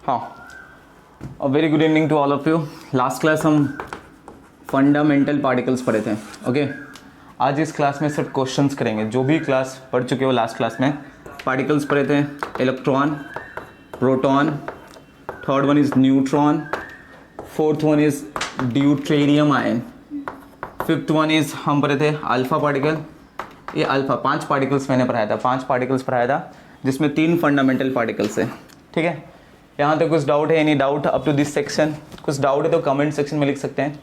हाँ, very good evening to all of you. Last class हम fundamental particles पढ़े थे। ओके, आज इस क्लास में सिर्फ क्वेश्चंस करेंगे। जो भी क्लास पढ़ चुके हो लास्ट क्लास में पार्टिकल्स पढ़े थे, electron, proton, third one is neutron, fourth one is deuterium ion, fifth one is हम पढ़े थे अल्फ़ा पार्टिकल। ये अल्फ़ा 5 पार्टिकल्स मैंने पढ़ाया था, 5 पार्टिकल्स पढ़ाया था जिसमें 3 फंडामेंटल पार्टिकल्स है। ठीक है, यहाँ तक कुछ डाउट है? Any doubt up to this section? कुछ डाउट है तो कमेंट सेक्शन में लिख सकते हैं।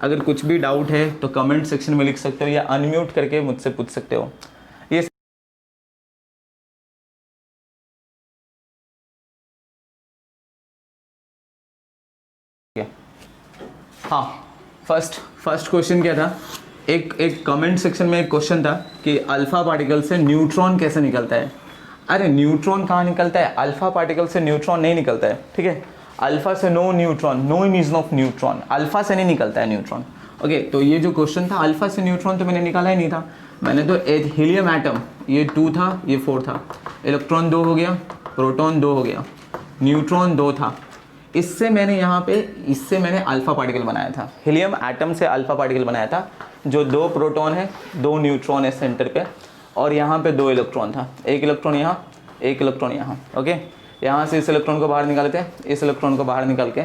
अगर कुछ भी डाउट है तो कमेंट सेक्शन में लिख सकते हो या अनम्यूट करके मुझसे पूछ सकते हो। ये हाँ, फर्स्ट क्वेश्चन क्या था? एक कमेंट सेक्शन में एक क्वेश्चन था कि अल्फ़ा पार्टिकल से न्यूट्रॉन कैसे निकलता है। अरे न्यूट्रॉन कहाँ निकलता है? अल्फ़ा पार्टिकल से न्यूट्रॉन नहीं निकलता है। ठीक है, अल्फ़ा से no neutron, no image of neutron, alpha से नहीं निकलता है न्यूट्रॉन। ओके, तो ये जो क्वेश्चन था अल्फ़ा से न्यूट्रॉन तो मैंने निकाला ही नहीं था। मैंने तो हीलियम एटम, ये 2 था, ये 4 था, इलेक्ट्रॉन 2 हो गया, प्रोटॉन 2 हो गया, न्यूट्रॉन 2 था। इससे मैंने अल्फ़ा पार्टिकल बनाया था। हीलियम एटम से अल्फ़ा पार्टिकल बनाया था जो 2 प्रोटॉन है, 2 न्यूट्रॉन है सेंटर पे, और यहाँ पे 2 इलेक्ट्रॉन था, 1 इलेक्ट्रॉन यहाँ, 1 इलेक्ट्रॉन यहाँ। ओके, यहाँ से इस इलेक्ट्रॉन को बाहर निकालते हैं, इस इलेक्ट्रॉन को बाहर निकाल के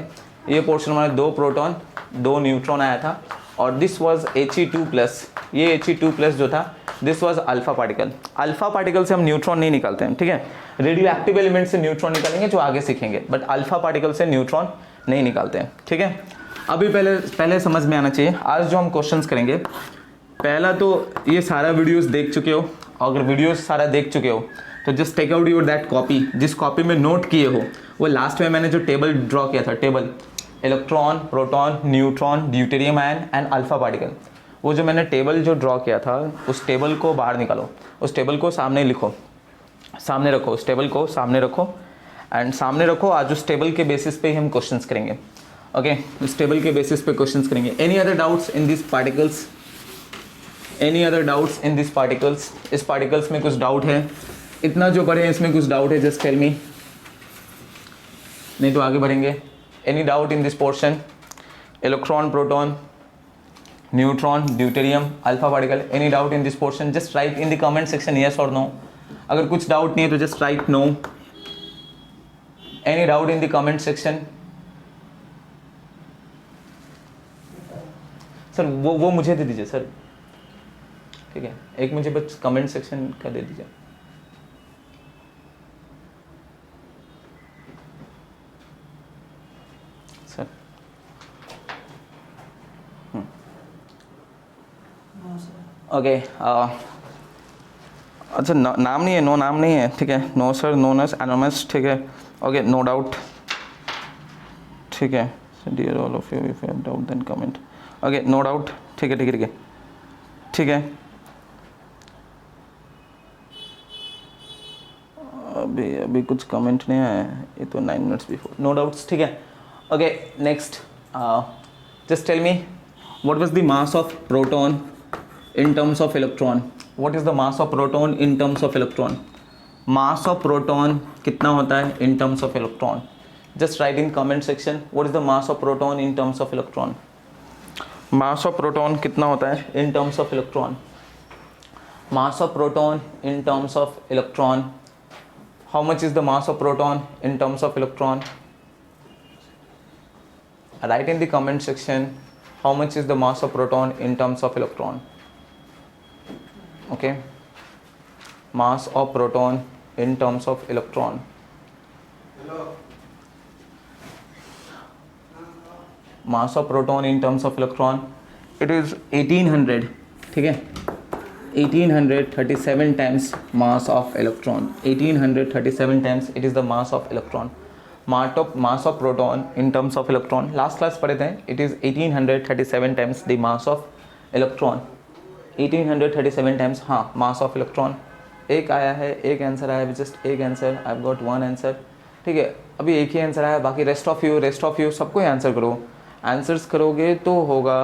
ये पोर्शन में 2 प्रोटॉन 2 न्यूट्रॉन आया था, और दिस वाज He2+। ये He2+ जो था this was alpha particle. Alpha particle से हम न्यूट्रॉन नहीं निकालते हैं। ठीक है, रेडियो एक्टिव एलिमेंट से न्यूट्रॉन निकालेंगे जो आगे सीखेंगे, बट अल्फ़ा पार्टिकल से न्यूट्रॉन नहीं निकालते हैं। ठीक है, अभी पहले समझ में आना चाहिए। आज जो हम क्वेश्चंस करेंगे, पहला तो ये सारा वीडियोस देख चुके हो, अगर वीडियोस सारा देख चुके हो तो just take out your that copy, जिस कॉपी में नोट किए हो वो लास्ट में मैंने जो टेबल ड्रॉ किया था, table electron, proton, neutron, deuterium ion and alpha particle, वो जो मैंने टेबल जो ड्रॉ किया था उस टेबल को बाहर निकालो, उस टेबल को सामने लिखो, सामने रखो, उस टेबल को सामने रखो एंड सामने रखो। आज उस टेबल के बेसिस पे ही हम क्वेश्चंस करेंगे। ओके, उस टेबल के बेसिस पे क्वेश्चंस करेंगे। Any other doubts in this particles? Any other doubts in this particles? इस पार्टिकल्स में कुछ डाउट है? इतना जो पढ़े इसमें कुछ डाउट है? जस्ट टेल मी, नहीं तो आगे बढ़ेंगे। Any doubt in this portion? Electron, proton, neutron, deuterium, alpha particle, any doubt in this portion? Just right in the comment section yes और नो। अगर कुछ डाउट नहीं है तो just write no. Any doubt in the comment section? Sir वो मुझे दे दीजिए sir. ठीक है, एक मुझे बस कमेंट सेक्शन का दे दीजिए। सर ओके, अच्छा नाम नहीं है, नो नाम नहीं है। ठीक है, नो सर, नो नस, एनोमस। ठीक है, ओके, नो डाउट। ठीक है, dear all of you, if you have doubt then comment. Okay, no doubt. ठीक है, ठीक है, ठीक है, ठीक है। अभी कुछ कमेंट नहीं आया है, ये तो 9 मिनट्स बिफोर। नो डाउट्स, ठीक है। Okay, next, just tell me what was the mass of proton in terms of electron? What is the mass of proton in terms of electron? Mass of proton कितना होता है in terms of electron? Just write in comment section what is the mass of proton in terms of electron? Mass of proton कितना होता है in terms of electron? Mass of proton in terms of electron. How much is the mass of proton in terms of electron? Write in the comment section how much is the mass of proton in terms of electron. Okay, mass of proton in terms of electron. Mass of proton in terms of electron, it is 1800. ठीक है, 1837 times mass of electron. 1837 times it is the mass of electron. Mass of proton in terms of electron, last class पढ़े थे, it is 1837 times the mass of electron. 1837 times, हाँ, मास of electron. एक आया है, एक answer आया है, just एक answer, I have got 1 answer. ठीक है, अभी एक ही आंसर आया, बाकी रेस्ट ऑफ यू सबको ही आंसर करो। आंसर्स करोगे तो होगा।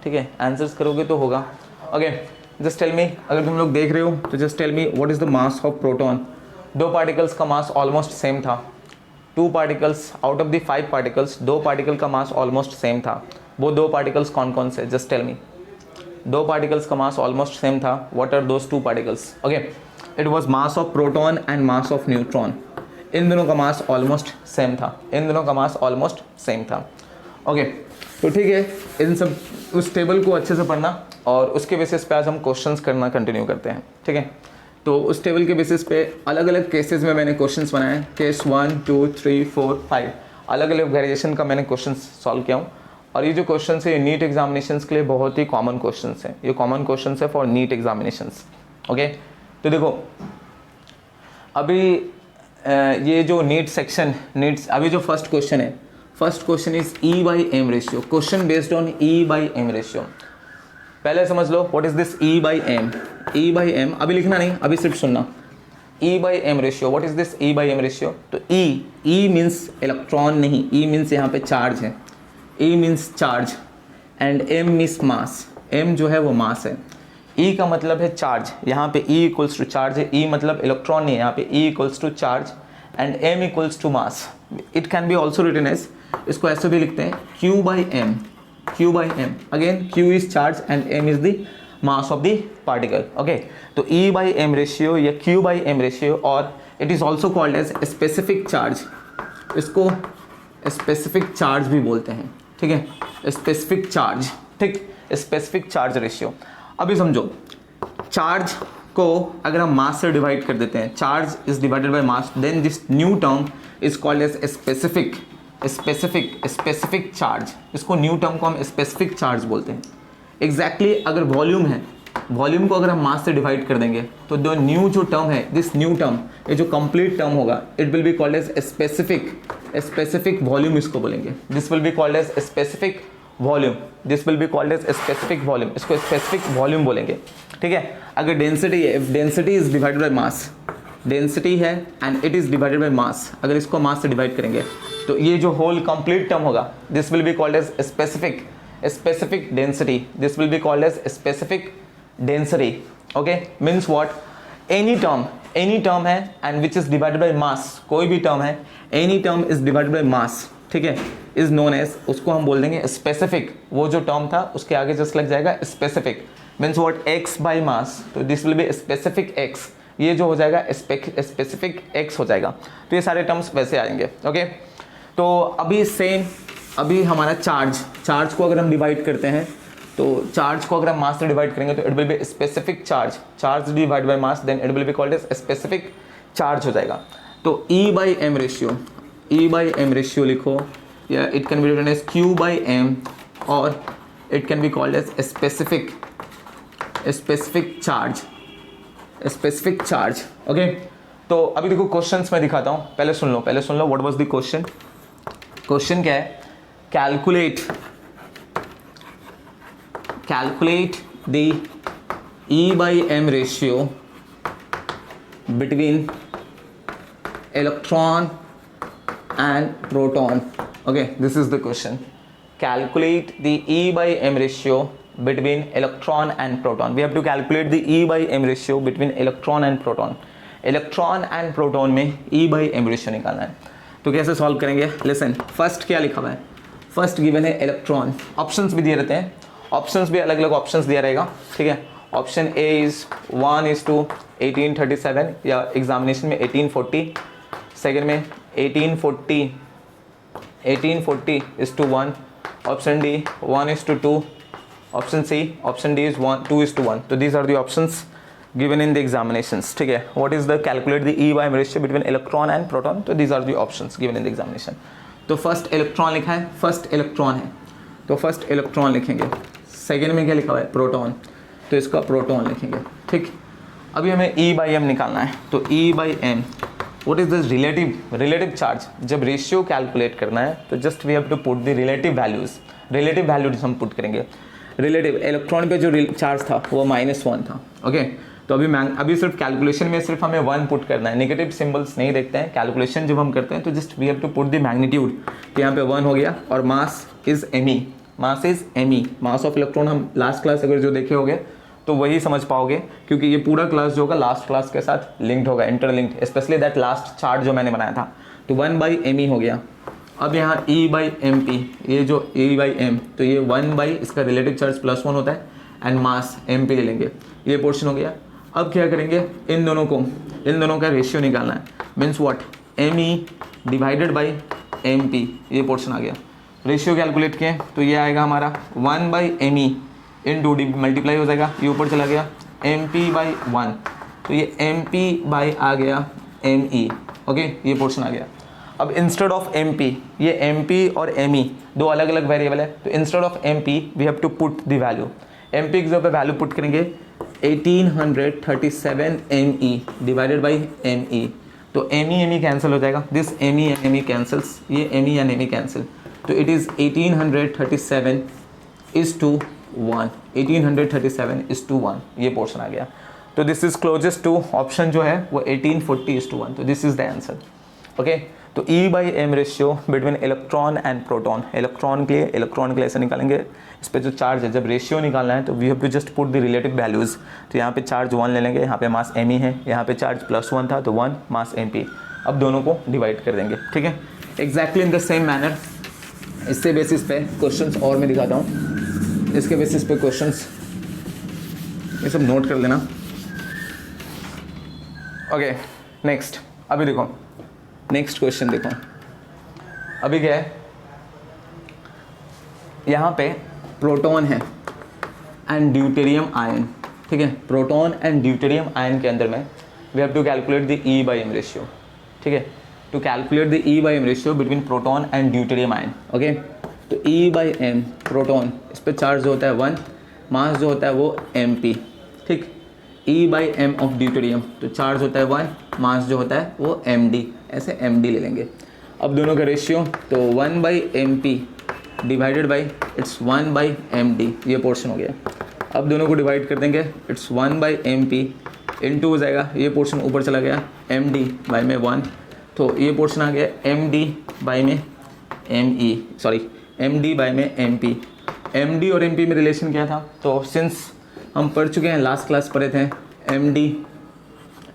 ठीक है, आंसर्स करोगे तो होगा। ओके, जस्ट टेल मी, अगर तुम लोग देख रहे हो तो just tell me what is the mass of proton. 2 particles का मास ऑलमोस्ट सेम था, 2 particles out of the 5 particles, 2 particle का मास ऑलमोस्ट सेम था। वो 2 पार्टिकल्स कौन कौन से, जस्ट टेल मी। 2 पार्टिकल्स का मास ऑलमोस्ट सेम था, what are those 2 particles? Okay, it was mass of proton and mass of neutron. इन दोनों का मास ऑलमोस्ट सेम था, इन दोनों का मास ऑलमोस्ट सेम था। ओके, तो ठीक है, इन सब उस टेबल को अच्छे से पढ़ना और उसके बेसिस पे आज हम क्वेश्चंस करना कंटिन्यू करते हैं, ठीक है। तो उस टेबल के बेसिस पे अलग अलग केसेस में मैंने क्वेश्चंस बनाए, केस 1 2 3 4 5 अलग अलग वेरिएशन का मैंने क्वेश्चंस सॉल्व किया हूँ। और ये जो क्वेश्चन है ये नीट एग्जामिनेशंस के लिए बहुत ही कॉमन क्वेश्चंस है, ये कॉमन क्वेश्चंस है फॉर नीट एग्जामिनेशंस। ओके, तो देखो अभी ये जो नीट सेक्शन, नीट्स अभी जो फर्स्ट क्वेश्चन है, first question is E/M ratio, question based on E/M ratio. पहले समझ लो what is this E/M। E/M अभी लिखना नहीं, अभी सिर्फ सुनना। E/M ratio, what is this E/M ratio? तो E मीन्स इलेक्ट्रॉन नहीं, E मीन्स यहाँ पे चार्ज है, E means charge and M means mass. M जो है वो मास है, E का मतलब है चार्ज, यहाँ पे E इक्वल्स टू चार्ज है, E मतलब इलेक्ट्रॉन नहीं है, यहाँ पे E equals to charge and M equals to mass. It can be also written as, इसको ऐसे भी लिखते हैं Q/M, Q/M। Again Q is charge and M is the mass of the particle. Okay, तो E/M रेशियो या Q/M ratio, और it is also called as specific charge, इसको specific charge भी बोलते हैं, ठीक है, स्पेसिफिक चार्ज, ठीक, स्पेसिफिक चार्ज रेशियो। अभी समझो, चार्ज को अगर हम मास से डिवाइड कर देते हैं, charge is divided by mass, then this new term is called as specific charge. इसको न्यू टर्म को हम स्पेसिफिक चार्ज बोलते हैं। एग्जैक्टली अगर वॉल्यूम है, वॉल्यूम को अगर हम मास से डिवाइड कर देंगे तो जो न्यू जो टर्म है, दिस न्यू टर्म, ये जो कंप्लीट टर्म होगा, it will be called as specific volume, इसको बोलेंगे। This will be called as specific volume, this will be called as specific volume, इसको स्पेसिफिक वॉल्यूम बोलेंगे, ठीक है। अगर डेंसिटी है, if density is divided by mass, density है and it is divided by mass, अगर इसको मास से डिवाइड करेंगे तो ये जो होल कंप्लीट टर्म होगा, this will be called as specific density, this will be called as specific density. Okay, means what, any term है and which is divided by mass, कोई भी टर्म है, any term is divided by mass, ठीक है, is known as, उसको हम बोल देंगे स्पेसिफिक। वो जो टर्म था उसके आगे जस्ट लग जाएगा specific, means what, x by mass, तो this will be specific x, ये जो हो जाएगा स्पेसिफिक x हो जाएगा। तो ये सारे टर्म्स वैसे आएंगे। ओके, तो अभी सेम, अभी हमारा चार्ज को अगर हम डिवाइड करते हैं, तो चार्ज को अगर हम मास से डिवाइड करेंगे तो it will be specific charge divide by mass, then it will be called as specific charge हो जाएगा। तो E/M रेशियो लिखो, या it can be written as Q/M, और it can be called as specific charge. Okay, तो अभी देखो questions मैं दिखाता हूँ, पहले सुन लो what was the question. Question क्या है, calculate the E/M ratio between electron and proton. Okay, this is the question. Calculate the E/M ratio between electron and proton. We have to calculate the E/M ratio between electron and proton. Electron and proton में E/M ratio निकालना है। तो कैसे solve करेंगे? Listen, first क्या लिखा हुआ है? फर्स्ट गिवन है इलेक्ट्रॉन, ऑप्शंस भी दिए रहते हैं, ऑप्शंस भी अलग अलग ऑप्शंस दिया रहेगा, ठीक है। ऑप्शन ए इज 1:1837 या एग्जामिनेशन में 1840, सेकेंड में 1840:1, option D 1:2, option D is 2:1। तो these are the options given in the examinations, ठीक है। What is the calculate the E/M ratio between electron and proton, तो these are the options given in the examination. तो first electron लिखा है, first electron है तो first electron लिखेंगे। Second में क्या लिखा हुआ है? प्रोटॉन, तो इसका प्रोटॉन लिखेंगे, ठीक। अभी हमें E/M निकालना है, तो E/M what is this relative charge. जब रेशियो कैलकुलेट करना है तो just we have to put the relative values हम पुट करेंगे। रिलेटिव इलेक्ट्रॉन पे जो चार्ज था वो -1 था, ओके। तो अभी सिर्फ कैलकुलेशन में सिर्फ हमें 1 पुट करना है, नेगेटिव सिंबल्स नहीं देखते हैं कैलकुलेशन जब हम करते हैं, तो just we have to put the magnitude, तो यहाँ पे 1 हो गया। और mass is Me, mass of electron हम लास्ट क्लास अगर जो देखे होंगे तो वही समझ पाओगे, क्योंकि ये पूरा क्लास जो होगा लास्ट क्लास के साथ लिंक्ड होगा, interlinked, specially that last chart जो मैंने बनाया था। तो 1/me हो गया। अब यहाँ E/mp, ये जो E/m, तो ये 1 इसका रिलेटिव चार्ज +1 होता है एंड मास mp ले लेंगे, ये पोर्शन हो गया। अब क्या करेंगे, इन दोनों का रेशियो निकालना है, means what, me divided by mp, ये पोर्शन आ गया। रेशियो कैलकुलेट किए तो ये आएगा हमारा 1/me इंटू मल्टीप्लाई हो जाएगा, ये ऊपर चला गया mp/1, तो ये mp/ आ गया me, ओके, ये पोर्शन आ गया। अब इंस्टेड ऑफ mp, ये mp और me दो अलग अलग वेरिएबल है, तो instead of mp we have to put the value, mp की जगह पे वैल्यू पुट करेंगे 1837 me डिवाइडेड बाई me, तो me कैंसिल हो जाएगा, दिस me कैंसल्स, ये me एंड me कैंसिल, तो इट इज़ 1837 इज़ टू 1, 1837 ये पोर्शन आ गया। तो this is closest to option जो है वो 1840:1, तो this is the answer, okay. तो E/m ratio between electron and proton, electron के लिए ऐसे निकालेंगे, इस पर जो चार्ज है, जब रेशियो निकालना है तो we have to just put the relative values, तो यहाँ पे चार्ज 1 ले लेंगे, यहाँ पे मास me है, यहाँ पे चार्ज +1 था तो 1 मास mp, अब दोनों को डिवाइड कर देंगे, ठीक है, exactly in the same manner. इससे बेसिस पे क्वेश्चंस और मैं दिखाता हूँ, इसके बेसिस पे क्वेश्चंस ये सब नोट कर लेना, ओके। नेक्स्ट, अभी देखो नेक्स्ट क्वेश्चन देखो, अभी क्या है, यहाँ पे प्रोटॉन है एंड ड्यूटेरियम आयन, ठीक है, प्रोटॉन एंड ड्यूटेरियम आयन के अंदर में we have to calculate the E/m ratio, ठीक है, to calculate the E/m ratio between proton and deuterium ion, okay. तो E/m प्रोटॉन, इस पर चार्ज जो होता है 1, मास जो होता है वो mp, ठीक, E/m ऑफ ड्यूटेरियम, तो चार्ज होता है 1, मास जो होता है वो md, ऐसे md ले लेंगे। अब दोनों का रेशियो, तो 1/mp divided by its 1/md, ये पोर्शन हो गया। अब दोनों को डिवाइड कर देंगे, इट्स 1/mp इंटू हो जाएगा, ये पोर्शन ऊपर चला गया md बाई में 1, तो ये पोर्शन आ गया md बाई में me, सॉरी md बाई में mp। md और mp में रिलेशन क्या था, तो सिंस हम पढ़ चुके हैं, लास्ट क्लास पढ़े थे,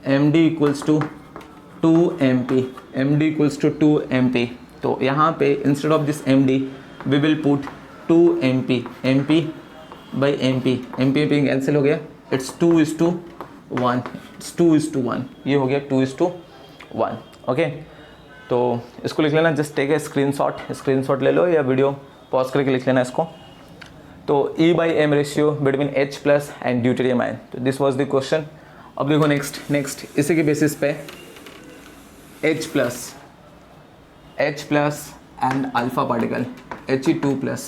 md equals to 2mp, md equals to 2mp, तो यहाँ पे instead of this md we will put 2mp, mp by mp cancel हो गया, इट्स 2:1, इट्स 2:1, ये हो गया 2:1, ओके। तो इसको लिख लेना, जस्ट टेक ए स्क्रीनशॉट ले लो या वीडियो पॉज करके लिख लेना इसको। तो E/m ratio between H plus and deuterium ion, तो दिस वाज द क्वेश्चन। अब देखो नेक्स्ट इसी के बेसिस पे H plus and alpha particle He2+,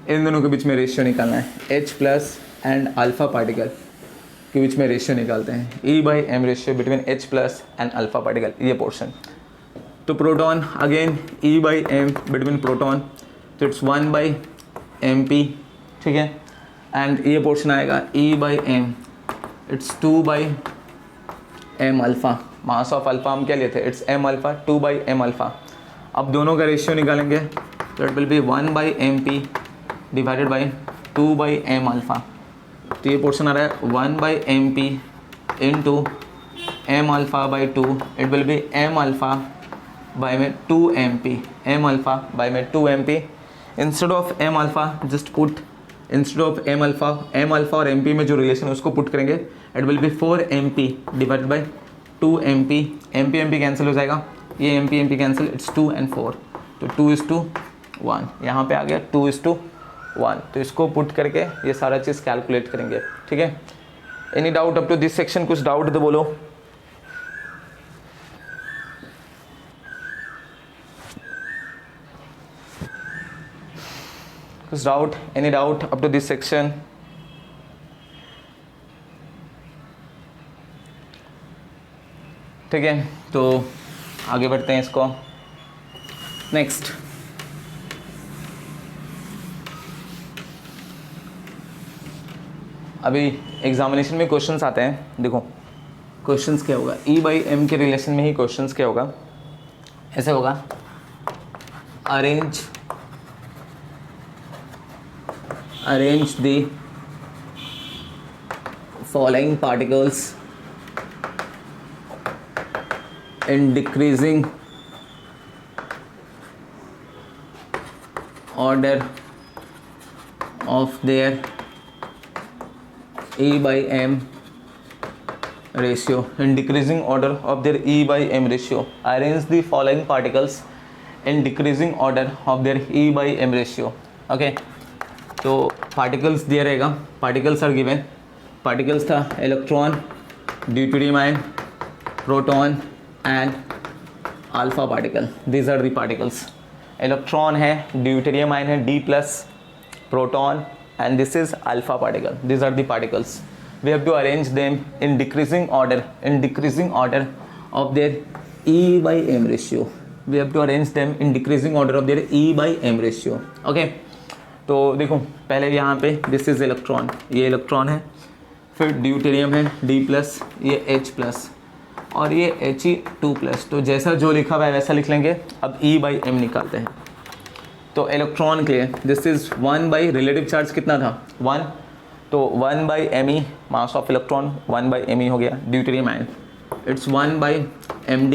इन दोनों के बीच में रेशियो निकालना है, H plus and alpha particle के बीच में रेशियो निकालते हैं, E/m ratio between H plus and alpha particle, ये पोर्शन। तो proton again E/m between proton, तो इट्स 1/mp, ठीक है, एंड ये पोर्शन आएगा E/m, it's 2/m alpha, mass of alpha हम क्या लेते हैं, it's m alpha, 2/m alpha. अब दोनों का रेशियो निकालेंगे, तो it will B 1/mp divided by 2/m alpha, तो ये पोर्शन आ रहा है 1/mp into m alpha by 2, it will B m alpha by में 2mp, m अल्फ़ा बाई में 2mp, instead of m alpha just put, instead of m alpha और mp में जो relation है उसको पुट करेंगे, it will B 4mp divided by 2mp, mp cancel हो जाएगा, ये mp कैंसिल, इट्स 2 and 4, तो 2:1, यहाँ पे आ गया 2:1, तो इसको पुट करके ये सारा चीज़ कैलकुलेट करेंगे, ठीक है। Any doubt up to this section, कुछ डाउट तो बोलो। कुछ doubt, any doubt up to this section? ठीक है, तो आगे बढ़ते हैं इसको। नेक्स्ट, अभी एग्जामिनेशन में क्वेश्चंस आते हैं, देखो क्वेश्चंस क्या होगा, E/m के रिलेशन में ही क्वेश्चंस क्या होगा, ऐसे होगा, arrange the following particles in decreasing order of their E by M ratio, in decreasing order of their E by M ratio, arrange the following particles in decreasing order of their E by M ratio. Okay, तो particles दिया रहेगा, particles are given, particles था electron, deuterium ion, proton and alpha particle. These are the particles. Electron है, deuterium ion है D+, proton and this is alpha particle. These are the particles. We have to arrange them in decreasing order of their E by M ratio. We have to arrange them in decreasing order of their E by M ratio. Okay, तो देखो पहले यहाँ पे this is electron, ये electron है, फिर deuterium है D+, ये H+, और ये He2+. तो जैसा जो लिखा हुआ है वैसा लिख लेंगे. अब E by M निकालते हैं. तो इलेक्ट्रॉन के लिए this is 1 by relative charge कितना था 1, तो 1 by ME mass of electron 1 by ME हो गया. Deuterium ion it's 1 by MD,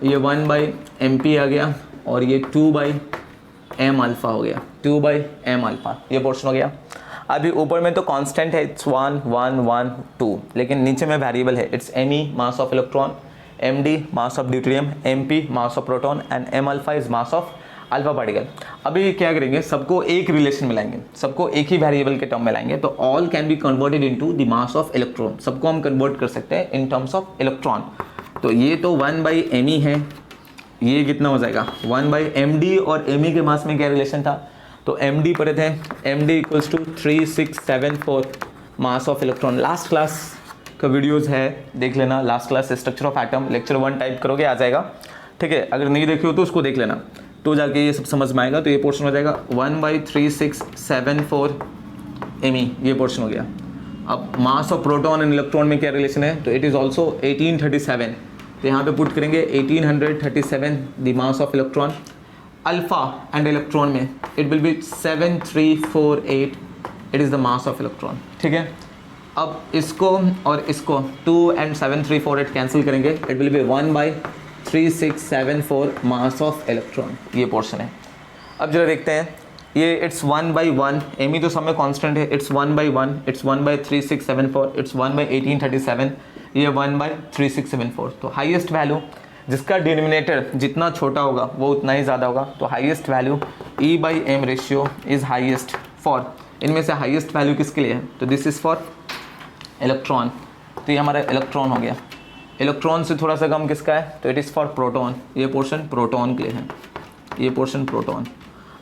ये 1 बाई MP आ गया, और ये 2 बाई M अल्फ़ा हो गया, 2 बाई M अल्फ़ा, ये पोर्शन हो गया. अभी ऊपर में तो कांस्टेंट है, इट्स 1 1 1 2, लेकिन नीचे में वेरिएबल है. It's ME mass of electron, MD mass of deuterium, MP mass of proton and M alpha is mass of alpha particle. अभी क्या करेंगे, सबको एक रिलेशन में लाएंगे, सबको एक ही वेरिएबल के टर्म में लाएंगे. तो all can be converted into the mass of electron. सबको हम कन्वर्ट कर सकते हैं इन टर्म्स ऑफ इलेक्ट्रॉन. तो ये तो 1 बाई ME है, ये कितना हो जाएगा 1 बाई MD, और ME के मास में क्या रिलेशन था, तो MD पढ़े थे, MD equals to 3674 mass of electron. Last class का वीडियोज़ है, देख लेना. Last class structure of atom lecture 1 type करोगे आ जाएगा. ठीक है, अगर नहीं देखे हो तो उसको देख लेना, तो जाके ये सब समझ में आएगा. तो ये पोर्शन हो जाएगा 1 बाई 3674 ME, ये पोर्शन हो गया. अब मास ऑफ प्रोटॉन एंड इलेक्ट्रॉन में क्या रिलेशन है, तो इट इज़ ऑल्सो 1837. तो यहाँ पे पुट करेंगे 1837 the mass of electron. Alpha and electron में it will be 7348, it is the mass of electron. ठीक है, अब इसको और इसको 2 and 7348 कैंसिल करेंगे, it will be 1 by 3674 mass of electron, ये पोर्शन है. अब जरा देखते हैं, ये इट्स 1 बाई 1, ME तो सब में कांस्टेंट है, it's 1 by 1, it's 1 by 3674, it's 1 by 1837, ये 1 बाई 3674. तो हाईएस्ट वैल्यू जिसका डिनोमिनेटर जितना छोटा होगा वो उतना ही ज़्यादा होगा. तो highest value E by M ratio is highest for, इनमें से हाईएस्ट वैल्यू किसके लिए है, तो दिस इज़ फॉर इलेक्ट्रॉन. तो ये हमारा इलेक्ट्रॉन हो गया. इलेक्ट्रॉन से थोड़ा सा कम किसका है, तो इट इज़ फॉर प्रोटॉन. ये पोर्शन प्रोटॉन के लिए है, ये पोर्शन प्रोटॉन.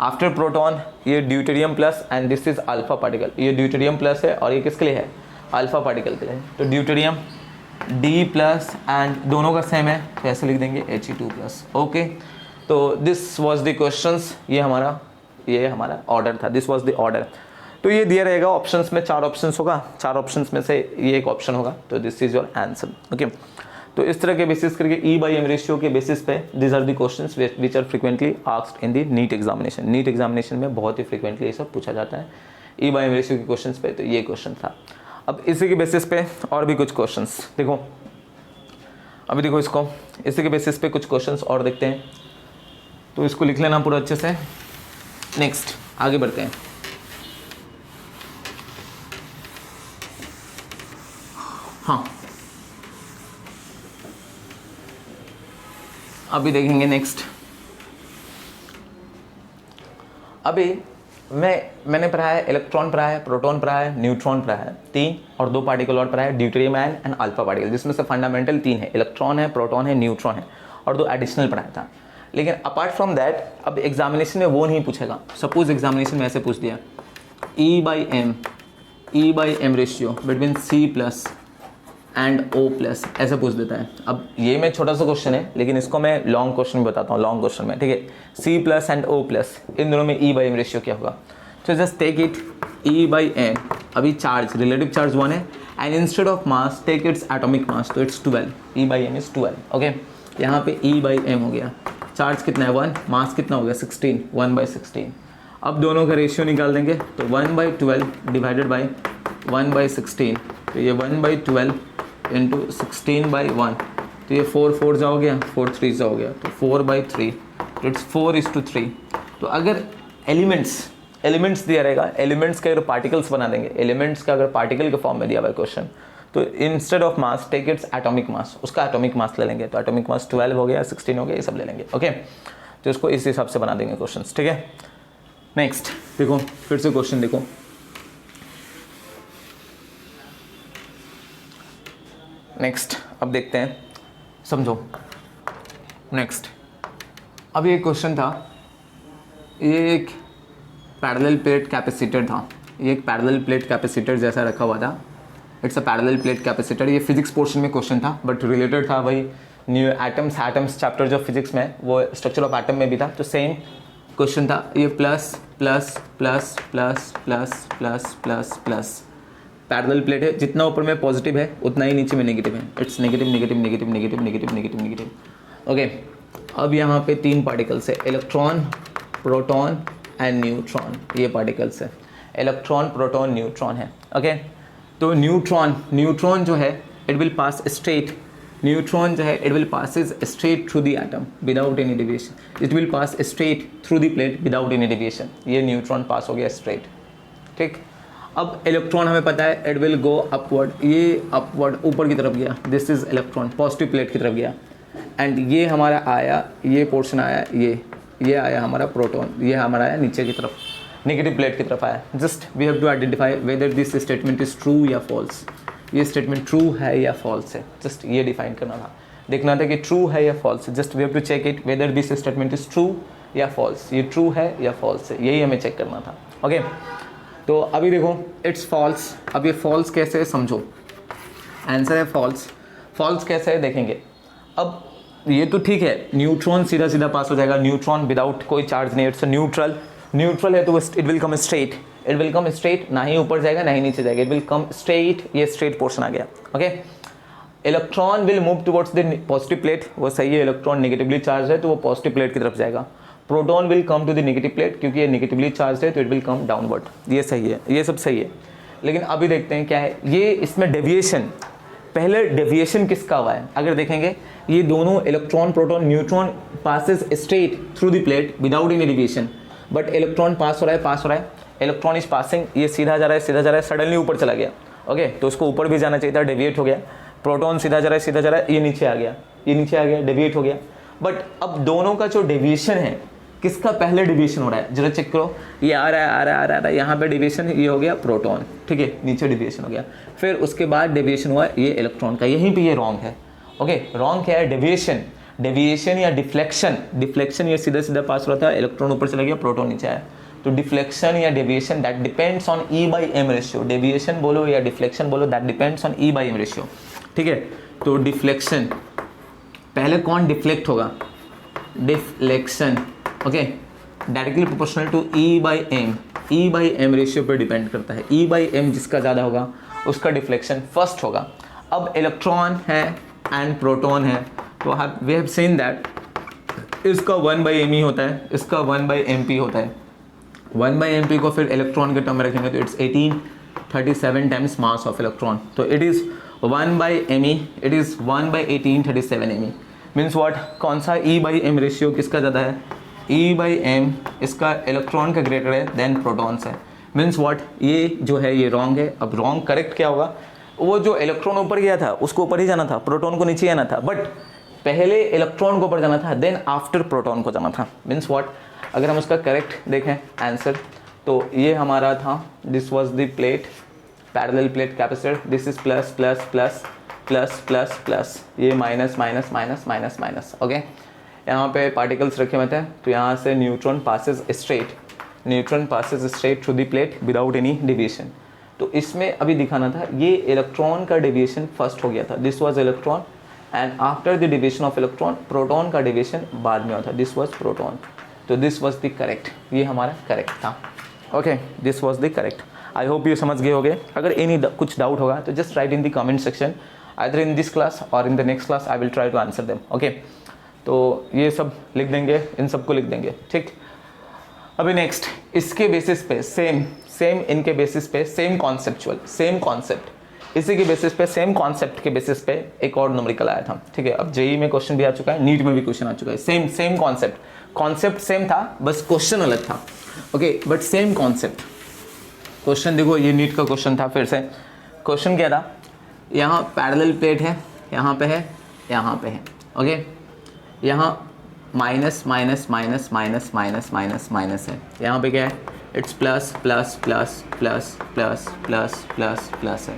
आफ्टर प्रोटॉन ये deuterium plus and this is alpha particle. ये ड्यूटेरियम प्लस है और ये किसके लिए है, अल्फा पार्टिकल के लिए. तो ड्यूटेरियम D+ एंड दोनों का सेम है, तो ऐसे लिख देंगे He2+. ओके, तो दिस वाज द क्वेश्चंस. ये हमारा ऑर्डर था, दिस वाज द ऑर्डर. तो ये दिया रहेगा ऑप्शंस में, 4 ऑप्शंस होगा, 4 ऑप्शंस में से ये एक ऑप्शन होगा. तो this is your answer. Okay, तो इस तरह के बेसिस करके E बाई M रेशियो के बेसिस पे this are the questions which are frequently asked in the NEET examination. NEET examination में बहुत ही फ्रिक्वेंटली ये सब पूछा जाता है E बाई M रेशियो के क्वेश्चंस पे. तो ये क्वेश्चन था. अब इसी के बेसिस पे और भी कुछ क्वेश्चंस देखो, अभी देखो इसको, इसी के बेसिस पे कुछ क्वेश्चंस और देखते हैं. तो इसको लिख लेना पूरा अच्छे से. नेक्स्ट आगे बढ़ते हैं. हाँ, अभी देखेंगे नेक्स्ट. अभी मैंने पढ़ा है इलेक्ट्रॉन पढ़ा है, प्रोटॉन पढ़ा है, न्यूट्रॉन पढ़ा है, 3 और 2 पार्टिकल और पढ़ा है, deuterium ion and alpha particle, जिसमें से फंडामेंटल 3 है, इलेक्ट्रॉन है, प्रोटॉन है, न्यूट्रॉन है, और 2 एडिशनल पढ़ाया था. लेकिन अपार्ट फ्रॉम दैट अब एग्जामिनेशन में वो नहीं पूछेगा. सपोज एग्जामिनेशन में ऐसे पूछ दिया, E by M ratio between C+ and O+, ऐसे पूछ देता है. अब ये में छोटा सा क्वेश्चन है, लेकिन इसको मैं लॉन्ग क्वेश्चन में बताता हूँ, लॉन्ग क्वेश्चन में. ठीक है, C+ एंड O+, इन दोनों में E बाई M रेशियो क्या होगा. तो just take it E by M. अभी चार्ज, रिलेटिव चार्ज 1 है, and instead of mass take its atomic mass, तो its 12. E by M is 12. Okay, यहाँ पे E बाई M हो गया. चार्ज कितना है 1, मास कितना हो गया 16, 1 बाई 16. अब दोनों का रेशियो निकाल देंगे, तो 1 बाई 12 डिवाइडेड बाई 1 बाई 16. तो ये 1 बाई 12 इंटू 16 बाई 1, तो ये 4 4 जा हो गया, 4 3 जा हो गया, तो 4 बाई 3, तो इट्स 4:3. तो अगर एलिमेंट्स दिया रहेगा, एलिमेंट्स के अगर पार्टिकल्स बना देंगे, एलिमेंट्स का अगर पार्टिकल के फॉर्म में दिया हुआ है क्वेश्चन, तो instead of mass take its atomic mass, उसका एटॉमिक मास ले लेंगे, तो एटॉमिक मास 12 हो गया, 16 हो गया, ये सब ले लेंगे। ओके, तो इसको इस हिसाब से बना देंगे क्वेश्चन, ठीक है। नेक्स्ट देखो, फिर से क्वेश्चन देखो, नेक्स्ट अब देखते हैं, समझो। नेक्स्ट अब ये क्वेश्चन था, ये एक पैरेलल प्लेट कैपेसिटर था, ये एक पैरेलल प्लेट कैपेसिटर जैसा रखा हुआ था, it's a parallel plate capacitor. ये फिजिक्स पोर्शन में क्वेश्चन था, बट रिलेटेड था वही न्यू एटम्स चैप्टर जो फिजिक्स में, वो स्ट्रक्चर ऑफ एटम में भी था, तो सेम क्वेश्चन था। ये plus plus plus plus plus plus plus plus parallel plate है, जितना ऊपर में पॉजिटिव है उतना ही नीचे में नेगेटिव है, it's negative negative negative negative negative negative negative. Okay, अब यहाँ पे 3 पार्टिकल्स है, इलेक्ट्रॉन, प्रोटॉन एंड न्यूट्रॉन, ये पार्टिकल्स है, इलेक्ट्रॉन, प्रोटॉन, न्यूट्रॉन है। ओके, तो न्यूट्रॉन जो है it will pass straight, neutron जो है it will passes straight through the atom without any deviation, it will pass straight through the plate without any deviation, ये neutron पास हो गया straight, ठीक। अब इलेक्ट्रॉन हमें पता है इट विल गो अपवर्ड, ये अपवर्ड ऊपर की तरफ गया, this is electron positive plate की तरफ गया, एंड ये हमारा आया, ये पोर्शन आया, ये आया हमारा प्रोटॉन, ये हमारा आया नीचे की तरफ, नेगेटिव प्लेट की तरफ आया। Just we have to identify whether this statement is true या फॉल्स, ये स्टेटमेंट ट्रू है या फॉल्स है, जस्ट ये डिफाइन करना था, देखना था कि ट्रू है या false, just we have to check it whether this statement is true या फॉल्स, ये ट्रू है या फॉल्स है, यही हमें चेक करना था। ओके, तो अभी देखो इट्स फॉल्स, अब ये फॉल्स कैसे है समझो, आंसर है फॉल्स। फॉल्स कैसे है देखेंगे, अब ये तो ठीक है, न्यूट्रॉन सीधा सीधा पास हो जाएगा, न्यूट्रॉन विदाउट कोई चार्ज नहीं, इट्स न्यूट्रल, न्यूट्रल है तो it will come straight, it will come straight, ना ही ऊपर जाएगा ना ही नीचे जाएगा, इट विल कम स्ट्रेट, ये स्ट्रेट पोर्शन आ गया। Okay, electron will move towards the positive plate, वो सही है, इलेक्ट्रॉन नेगेटिवली चार्ज है तो वो पॉजिटिव प्लेट की तरफ जाएगा। Proton will come to the negative plate, क्योंकि ये नेगेटिवली चार्ज है तो इट विल कम डाउनवर्ड, ये सही है, ये सब सही है। लेकिन अभी देखते हैं क्या है ये, इसमें डेविएशन, पहले डेविएशन किसका हुआ है, अगर देखेंगे ये दोनों electron, proton, neutron passes straight through the plate without any deviation, but electron pass हो रहा है, इलेक्ट्रॉन इज पासिंग, ये सीधा जा रहा है, सडनली ऊपर चला गया। ओके, तो उसको ऊपर भी जाना चाहिए था, डेविएट हो गया। प्रोटॉन सीधा जा रहा है, ये नीचे आ गया, डेविएट हो गया। बट अब दोनों का जो डेविएशन है, किसका पहले डेविएशन हो रहा है, जरा चेक करो, ये आ रहा है, यहाँ पे डेविएशन, ये हो गया प्रोटॉन, ठीक है, नीचे डेविएशन हो गया, फिर उसके बाद डेविएशन हुआ ये इलेक्ट्रॉन का, यहीं पे ये रॉन्ग है। ओके, रॉन्ग क्या है, डेविएशन या डिफ्लेक्शन ये सीधा सीधा पास हो रहा था, इलेक्ट्रॉन ऊपर चला गया, प्रोटॉन नीचे आया, तो डिफ्लेक्शन या deviation that depends on E/m ratio, deviation बोलो या डिफ्लेक्शन बोलो, that depends on E/m ratio, ठीक है। तो डिफ्लेक्शन, पहले कौन डिफ्लेक्ट होगा, deflection, okay, directly proportional to E/m ratio पर डिपेंड करता है, E/m जिसका ज़्यादा होगा उसका डिफ्लेक्शन फर्स्ट होगा। अब इलेक्ट्रॉन है एंड प्रोटॉन है, तो वी हैव सीन दैट इसका 1/m ही होता है, इसका 1/mp होता है, 1/mp को फिर इलेक्ट्रॉन के टर्म में रखेंगे तो its 1837 times mass of electron, तो it is 1/me, it is 1/1837 me, means what, कौन सा E/m रेशियो किसका ज़्यादा है, E/m इसका इलेक्ट्रॉन का ग्रेटर है देन प्रोटॉन्स है, मीन्स व्हाट, ये जो है ये रॉन्ग है। अब रॉन्ग करेक्ट क्या होगा, वो जो इलेक्ट्रॉन ऊपर गया था उसको ऊपर ही जाना था, प्रोटॉन को नीचे आना था, बट पहले इलेक्ट्रॉन को ऊपर जाना था देन आफ्टर प्रोटॉन को जाना था, मीन्स व्हाट, अगर हम उसका करेक्ट देखें आंसर, तो ये हमारा था, this was the plate, parallel plate capacitor, this is plus plus plus plus plus plus, ये minus minus minus minus minus. Okay, यहाँ पे पार्टिकल्स रखे हुए थे, तो यहाँ से neutron passes straight through the plate without any deviation. तो इसमें अभी दिखाना था, ये इलेक्ट्रॉन का डेविएशन फर्स्ट हो गया था, this was electron, and after the deviation of electron proton का डेविएशन बाद में हुआ था, दिस वाज प्रोटॉन, तो दिस वाज द करेक्ट, ये हमारा करेक्ट था। Okay, this was the correct. I hope ये समझ गए होगे। अगर एनी कुछ डाउट होगा तो just right in the comment section, either in this class और in the next class, I will try to answer them. Okay, तो ये सब लिख देंगे, इन सबको लिख देंगे, ठीक। अभी नेक्स्ट, इसके बेसिस पे सेम इनके बेसिस पे सेम कॉन्सेप्ट, इसी के बेसिस पे, सेम कॉन्सेप्ट के बेसिस पे एक और न्यूमेरिकल आया था, ठीक है। अब जेई में क्वेश्चन भी आ चुका है, नीट में भी क्वेश्चन आ चुका है, सेम कॉन्सेप्ट सेम था, बस क्वेश्चन अलग था। Okay, but same concept. Question देखो, ये नीट का क्वेश्चन था। फिर से क्वेश्चन क्या था, यहाँ पैरेलल प्लेट है, यहाँ पे है, यहाँ पे है। ओके, यहाँ minus minus minus minus minus minus minus है, यहाँ पे क्या है, it's plus plus plus plus plus plus plus plus है।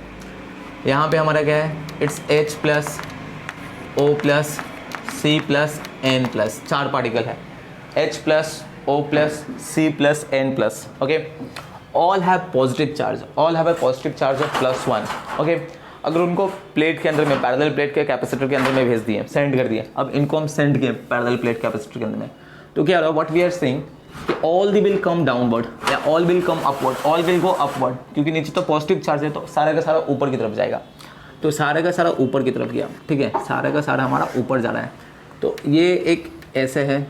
यहाँ पे हमारा क्या है, it's H plus O plus C plus N plus, 4 particle है, H plus O plus C plus N plus. Okay, all have positive charge, all have a positive charge of +1। Okay, अगर उनको plate के अंदर में, parallel plate के capacitor के अंदर में भेज दिए, सेंड कर दिए, अब इनको हम सेंड किए पैरेलल प्लेट कैपेसिटर के अंदर में, तो क्या हो रहा है, व्हाट वी आर सेइंग कि all the will come downward या all will come upward, all will go upward, क्योंकि नीचे तो पॉजिटिव चार्ज है तो सारा का सारा ऊपर की तरफ जाएगा, तो सारा का सारा ऊपर की तरफ गया। ठीक है, सारा का सारा हमारा ऊपर जा रहा है। तो ये एक ऐसे है,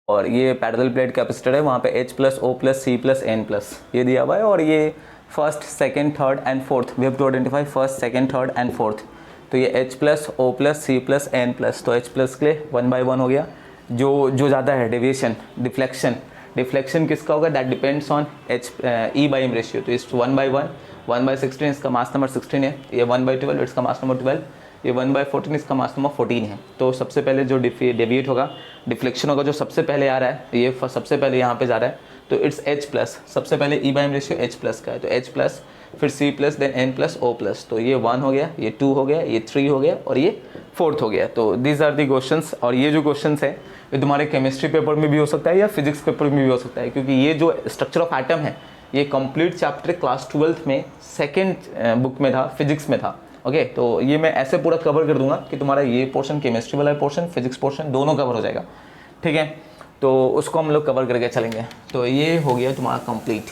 और ये पैरेलल प्लेट कैपेसिटर है, वहाँ पे H plus O plus C plus N plus ये दिया हुआ है, और ये first second third and fourth, we have to identify first second third and fourth. तो ये H plus O plus C plus N plus, तो H प्लस के लिए 1 by 1 हो गया। जो ज़्यादा है डेविएशन, डिफ्लेक्शन, डिफ्लेक्शन किसका होगा, that depends on E by M ratio. तो इस 1 by 1, 1 by 16 इसका मास नंबर 16 है, ये 1 by 12 इसका मास नंबर 12, ये 1 by 14 इसका मास नंबर 14 है। तो सबसे पहले जो डेविएट होगा, डिफ्लेक्शन होगा, जो सबसे पहले आ रहा है, ये सबसे पहले यहाँ पे जा रहा है, तो इट्स H प्लस, सबसे पहले E by M ratio H plus का है, तो H प्लस, फिर C plus, then N plus O plus. तो ये 1 हो गया, ये 2 हो गया, ये 3 हो गया, और ये 4th हो गया। तो दीज आर दी क्वेश्चंस। और ये जो क्वेश्चंस है ये तुम्हारे केमिस्ट्री पेपर में भी हो सकता है या फिजिक्स पेपर में भी हो सकता है, क्योंकि ये जो स्ट्रक्चर ऑफ एटम है ये कंप्लीट चैप्टर क्लास 12th में सेकेंड बुक में था, फिजिक्स में था। ओके, तो ये मैं ऐसे पूरा कवर कर दूंगा कि तुम्हारा ये पोर्शन, केमिस्ट्री वाला पोर्शन, फिजिक्स पोर्शन दोनों कवर हो जाएगा। ठीक है, तो उसको हम लोग कवर करके चलेंगे। तो ये हो गया तुम्हारा कंप्लीट।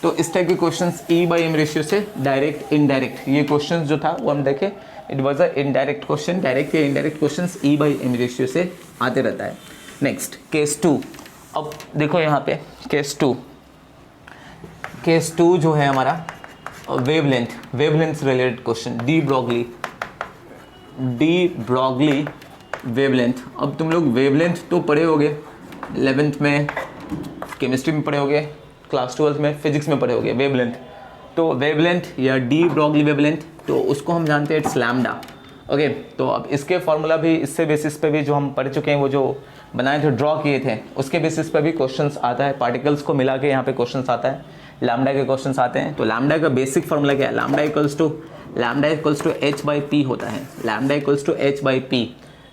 तो इस टाइप के questions E by M ratio से डायरेक्ट इनडायरेक्ट, ये क्वेश्चंस जो था वो हम देखें, it was a indirect question, direct या indirect questions E by M ratio से आते रहता है। Next case 2। अब देखो यहाँ पे केस 2, केस 2 जो है हमारा वेवलेंथ, वेवलेंथ से related question, D Broglie wavelength. अब तुम लोग वेवलेंथ तो पढ़े होगे 11th में, केमिस्ट्री में पढ़े होगे, क्लास 12th में फिजिक्स में पढ़े होगे वेवलेंथ। तो वेवलेंथ या डी ब्रॉगली वेवलेंथ, तो उसको हम जानते हैं इट्स लैम्डा। ओके, तो अब इसके फॉर्मूला भी, इससे बेसिस पे भी जो हम पढ़ चुके हैं, वो जो बनाए थे, ड्रॉ किए थे, उसके बेसिस पे भी क्वेश्चंस आता है, पार्टिकल्स को मिला के यहाँ पे क्वेश्चंस आता है, लैम्डा के क्वेश्चंस आते हैं। तो लैम्डा का बेसिक फार्मूला क्या है, lambda equals to H by P होता है, lambda equals to H by P,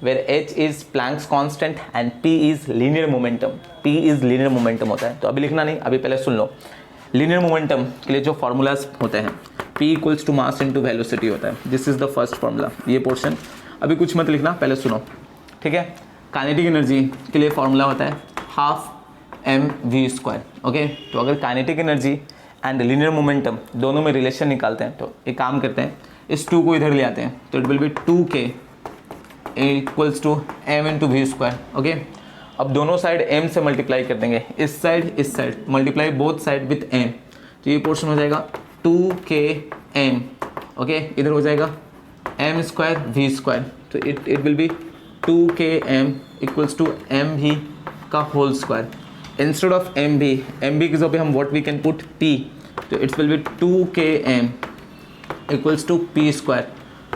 where H is Planck's constant and P is linear momentum, P is linear momentum होता है। तो अभी लिखना नहीं, अभी पहले सुन लो। लीनियर मोमेंटम के लिए जो फार्मूलाज होते हैं, P equals to mass into velocity होता है, this is the first formula. ये पोर्शन अभी कुछ मत लिखना, पहले सुनो, ठीक है। काइनेटिक एनर्जी के लिए फार्मूला होता है हाफ mv²। ओके, तो अगर kinetic energy and linear momentum दोनों में रिलेशन निकालते हैं, तो एक काम करते हैं, इस 2 को इधर ले आते हैं, तो it will be 2k equals to m into v²। Okay, अब दोनों साइड m से मल्टीप्लाई कर देंगे, इस side multiply both side with m, तो ये पोर्शन हो जाएगा 2km। ओके, इधर हो जाएगा m² v², तो it will be 2km equals to mv का whole square. Instead of mv की जगह पे हम what we can put p, तो it's will be 2km equals to p²।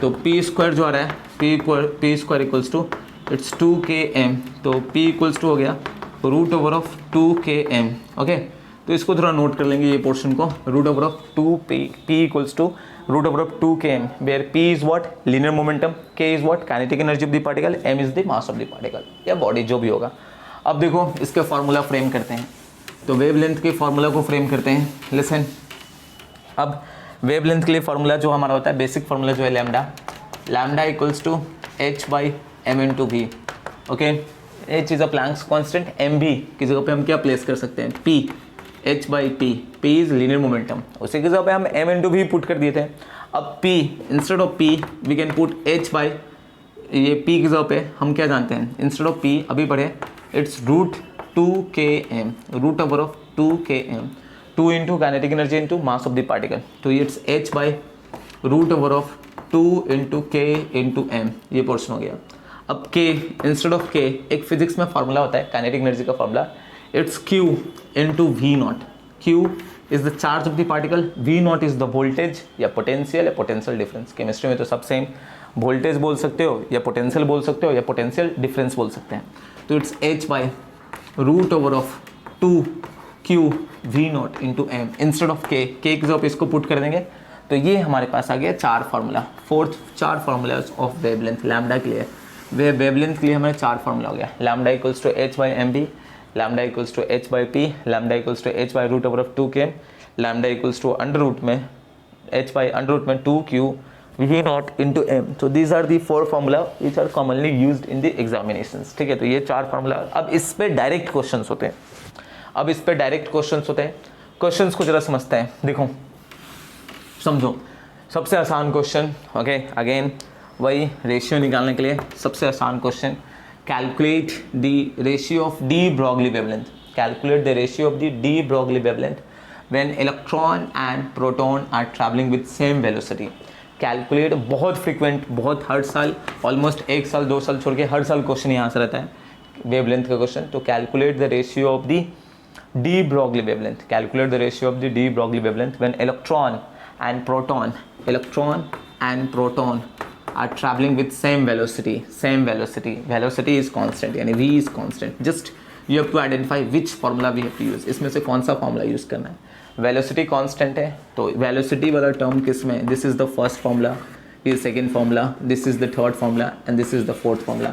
तो p² जो आ रहा है, p² equals to it's 2km, तो p इक्वल्स टू हो गया √2km। ओके, तो इसको थोड़ा नोट कर लेंगे ये पोर्शन को, √2p, p equals to √2km, where p is what, linear momentum, k is what, kinetic energy of the particle, m is the mass of the particle या बॉडी, जो भी होगा। अब देखो इसके फार्मूला फ्रेम करते हैं, तो वेवलेंथ के फार्मूला को फ्रेम करते हैं। लिसन, अब वेवलेंथ के लिए फार्मूला जो हमारा होता है, बेसिक फार्मूला जो है lambda equals to H by M into V। Okay, H is a Planck's constant, MV की जगह पे हम क्या प्लेस कर सकते हैं, P, H by P is linear momentum, उसी की जगह पे हम M इंटू V पुट कर दिए थे। अब P instead of P we can put H by, ये P की जगह पे हम क्या जानते हैं, इंस्टेड ऑफ P अभी पढ़े, it's √2km, √2km, 2 into kinetic energy into mass of the particle, तो it's H by √2 into k into m, ये पोर्शन हो गया। अब k इंस्टेड ऑफ k, एक फिजिक्स में फार्मूला होता है काइनेटिक एनर्जी का formula, it's q into v naught. q is the charge of the particle, v naught is the voltage या potential difference. केमिस्ट्री में तो सब सेम, वोल्टेज बोल सकते हो या पोटेंशियल बोल सकते हो या पोटेंशियल डिफरेंस बोल सकते हैं. तो it's h by root over of 2q v not into M instead of k की जब इसको पुट कर देंगे तो ये हमारे पास आ गया 4 formula, 4 formulas of wavelength lambda के लिए. वेवलेंथ के लिए हमारे 4 फार्मूला हो गया. Lambda equals to h by mv, lambda equals to h by p, lambda equals to h by root over of 2k, lambda equals to under root में h by under root में 2q v naught into m. So these are the 4 formula which are commonly used in the examinations. ठीक है, तो ये 4 formula. अब इस पे direct questions होते हैं. क्वेश्चंस को जरा समझते हैं. देखो समझो, सबसे आसान क्वेश्चन. ओके, अगेन वही रेशियो निकालने के लिए सबसे आसान question. Calculate the ratio of de Broglie wavelength. Calculate the ratio of the de Broglie wavelength when electron and proton are travelling with same velocity. Calculate बहुत फ्रिक्वेंट, बहुत हर साल, ऑलमोस्ट 1 साल 2 साल छोड़ के हर साल क्वेश्चन यहाँ से रहता है वेवलेंथ का क्वेश्चन. तो calculate the ratio of the de Broglie wavelength. Calculate the ratio of the de Broglie wavelength when electron and proton are traveling with same velocity. Velocity is constant, यानी v is constant. Just you have to identify which formula we have to use. इसमें से कौन सा formula use करना है. Velocity constant है तो velocity वाला टर्म किस में, this is the first formula, ये second formula, this is the third formula and this is the fourth formula.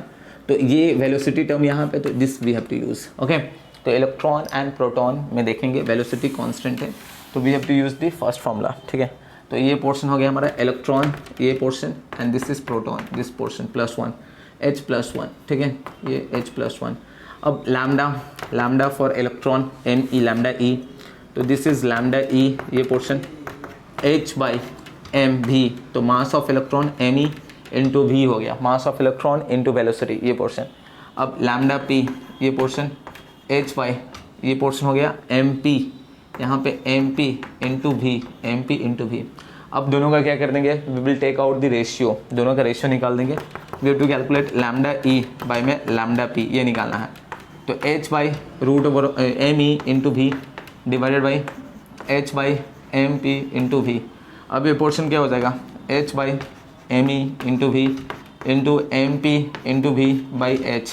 तो ये वेलोसिटी टर्म यहाँ पे, तो this we have to use. Okay, तो इलेक्ट्रॉन एंड प्रोटॉन में देखेंगे वेलोसिटी कांस्टेंट है तो we have to use the first formula. ठीक है, तो ये पोर्शन हो गया हमारा इलेक्ट्रॉन, ये portion, and this is proton, this portion +1 h+1. ठीक है, ये h+1. अब lambda for electron me lambda e, तो दिस इज लैम्डा e, ये पोर्शन h by mv. तो mass of electron me into v हो गया, मास ऑफ इलेक्ट्रॉन इंटू वेलोसिटी, ये पोर्शन. अब लैम्डा p, ये पोर्शन h by, ये पोर्शन हो गया mp, यहाँ पे mp इंटू v. अब दोनों का क्या कर देंगे, we will take out the ratio, दोनों का रेशियो निकाल देंगे. We have to calculate lambda e by में लैम्डा p, ये निकालना है. तो h by root over me into v divided by h by mp into v. अब ये पोर्शन क्या हो जाएगा, h by me into v into mp into v by h.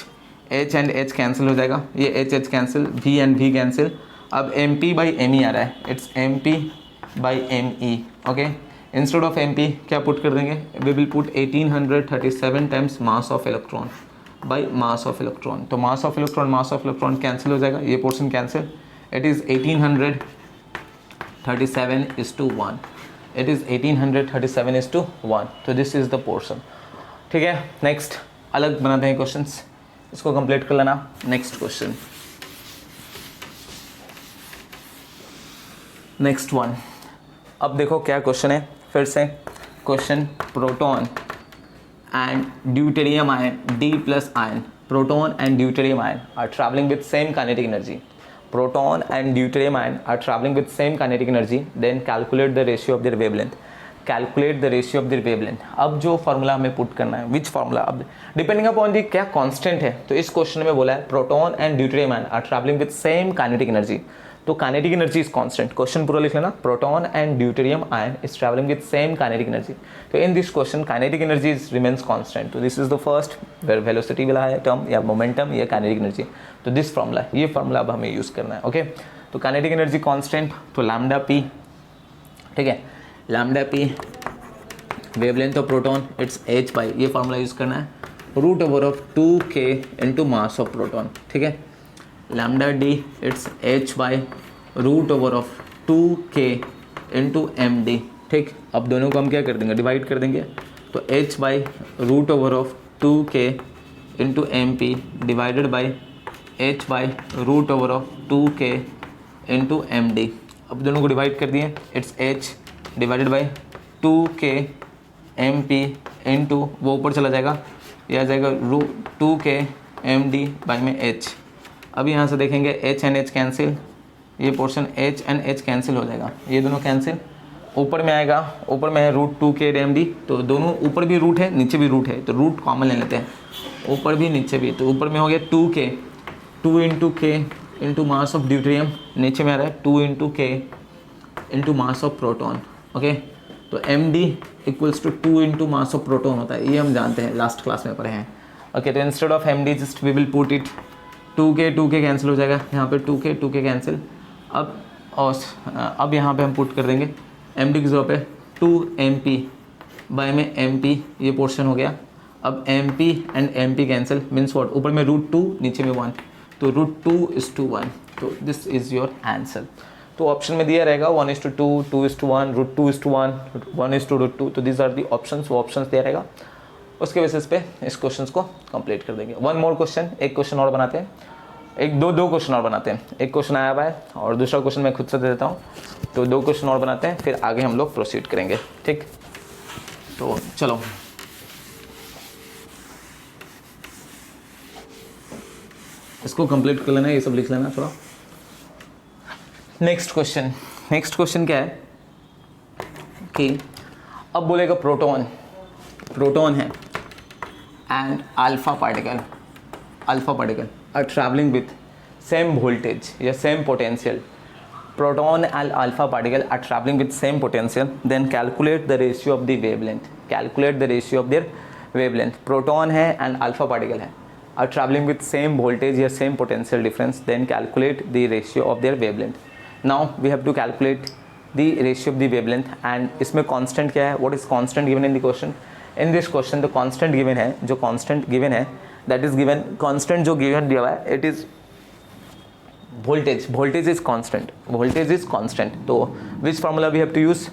h and h cancel हो जाएगा, ये h cancel, v and v cancel. अब mp by me आ रहा है, it's mp by me. Okay, instead of mp क्या put कर देंगे, we will put 1837 times mass of electron by mass of electron. तो मास ऑफ इलेक्ट्रॉन कैंसिल हो जाएगा, ये portion cancel. It is 1837 is to 1. It is 1837 is to 1. तो this is the portion. ठीक है, नेक्स्ट अलग बनाते हैं क्वेश्चंस, इसको कंप्लीट कर लेना. Next question, next one. अब देखो क्या क्वेश्चन है, फिर से question. Proton and deuterium ion, D+ ion, proton and deuterium ion are travelling with same kinetic energy. Proton and deuterium ion are traveling with same kinetic energy. Then calculate the ratio of their wavelength. Calculate the ratio of their wavelength. अब जो formula हमें put करना है, which formula, अब depending upon the क्या constant है. तो इस क्वेश्चन में बोला है proton and deuterium ion are travelling with same kinetic energy. तो kinetic energy is constant. Question पूरा लिख लेना, proton and deuterium ion is traveling with same kinetic energy. तो in this question kinetic energy remains constant. तो this is the first velocity वाला है term, या momentum या काइनेटिक एनर्जी. तो दिस फार्मूला, ये फार्मूला अब हमें यूज़ करना है. ओके, तो काइनेटिक एनर्जी कांस्टेंट, तो लैम्डा पी. ठीक है, lambda P wavelength of proton it's h by, ये फार्मूला यूज़ करना है, root over of 2k into mass of proton. ठीक है, lambda D it's h by root over of 2k into M D. ठीक, अब दोनों को हम क्या कर देंगे, डिवाइड कर देंगे. तो h by root over of 2k into M P divided by h by root over of 2k into M D. अब दोनों को डिवाइड कर दिए, it's h divided by 2k M P into, वो ऊपर चला जाएगा, ये आ जाएगा 2k एम डी बाई में h. अब यहाँ से देखेंगे h एंड h कैंसिल, ये portion h and h cancel हो जाएगा, ये दोनों कैंसिल. ऊपर में आएगा, ऊपर में है रूट 2k एम डी, तो दोनों ऊपर भी रूट है नीचे भी रूट है, तो रूट कॉमन ले लेते हैं, ऊपर भी नीचे भी. तो ऊपर में हो गया 2k, 2 into k into mass of deuterium, नीचे में आ रहा है 2 into K into mass of proton. Okay, तो M D equals to 2 into mass of proton होता है, ये हम जानते हैं, लास्ट क्लास में पढ़े हैं। ओके, तो instead of M D just we will put it 2 के कैंसिल हो जाएगा, यहाँ पे 2 के कैंसिल। अब यहाँ पे हम पुट कर देंगे एम डी की जगह पे 2 एम पी बाय में एम पी, ये पोर्शन हो गया। अब M P and M P cancel means what, ऊपर में √2 नीचे में 1, तो √2:1, तो दिस इज़ योर आंसर। तो ऑप्शन में दिया रहेगा 1:2, 2:1, √2:1, 1:√2, तो दिस आर दी ऑप्शंस, वो ऑप्शंस दिया रहेगा, उसके बेसिस पे इस क्वेश्चन को कंप्लीट कर देंगे। वन मोर क्वेश्चन, एक क्वेश्चन और बनाते हैं, एक दो क्वेश्चन और बनाते हैं। एक क्वेश्चन आया हुआ है और दूसरा क्वेश्चन मैं खुद से दे देता हूँ, तो 2 क्वेश्चन और बनाते हैं, फिर आगे हम लोग प्रोसीड करेंगे। ठीक, तो चलो इसको कंप्लीट कर लेना, ये सब लिख लेना थोड़ा। नेक्स्ट क्वेश्चन क्या है कि अब बोलेगा प्रोटॉन है and alpha particle are traveling with same voltage या same potential. Proton and alpha particle are traveling with same potential, then calculate the ratio of the wavelength. Proton है एंड अल्फा पार्टिकल है, are traveling with same voltage या same potential difference, then calculate the ratio of their wavelength. Now we have to calculate the ratio of the wavelength and इसमें constant क्या है, what is constant given in the question? In this question the constant given है, जो constant given है that is given, constant जो given दिया हुआ है it is voltage is constant, तो which formula we have to use?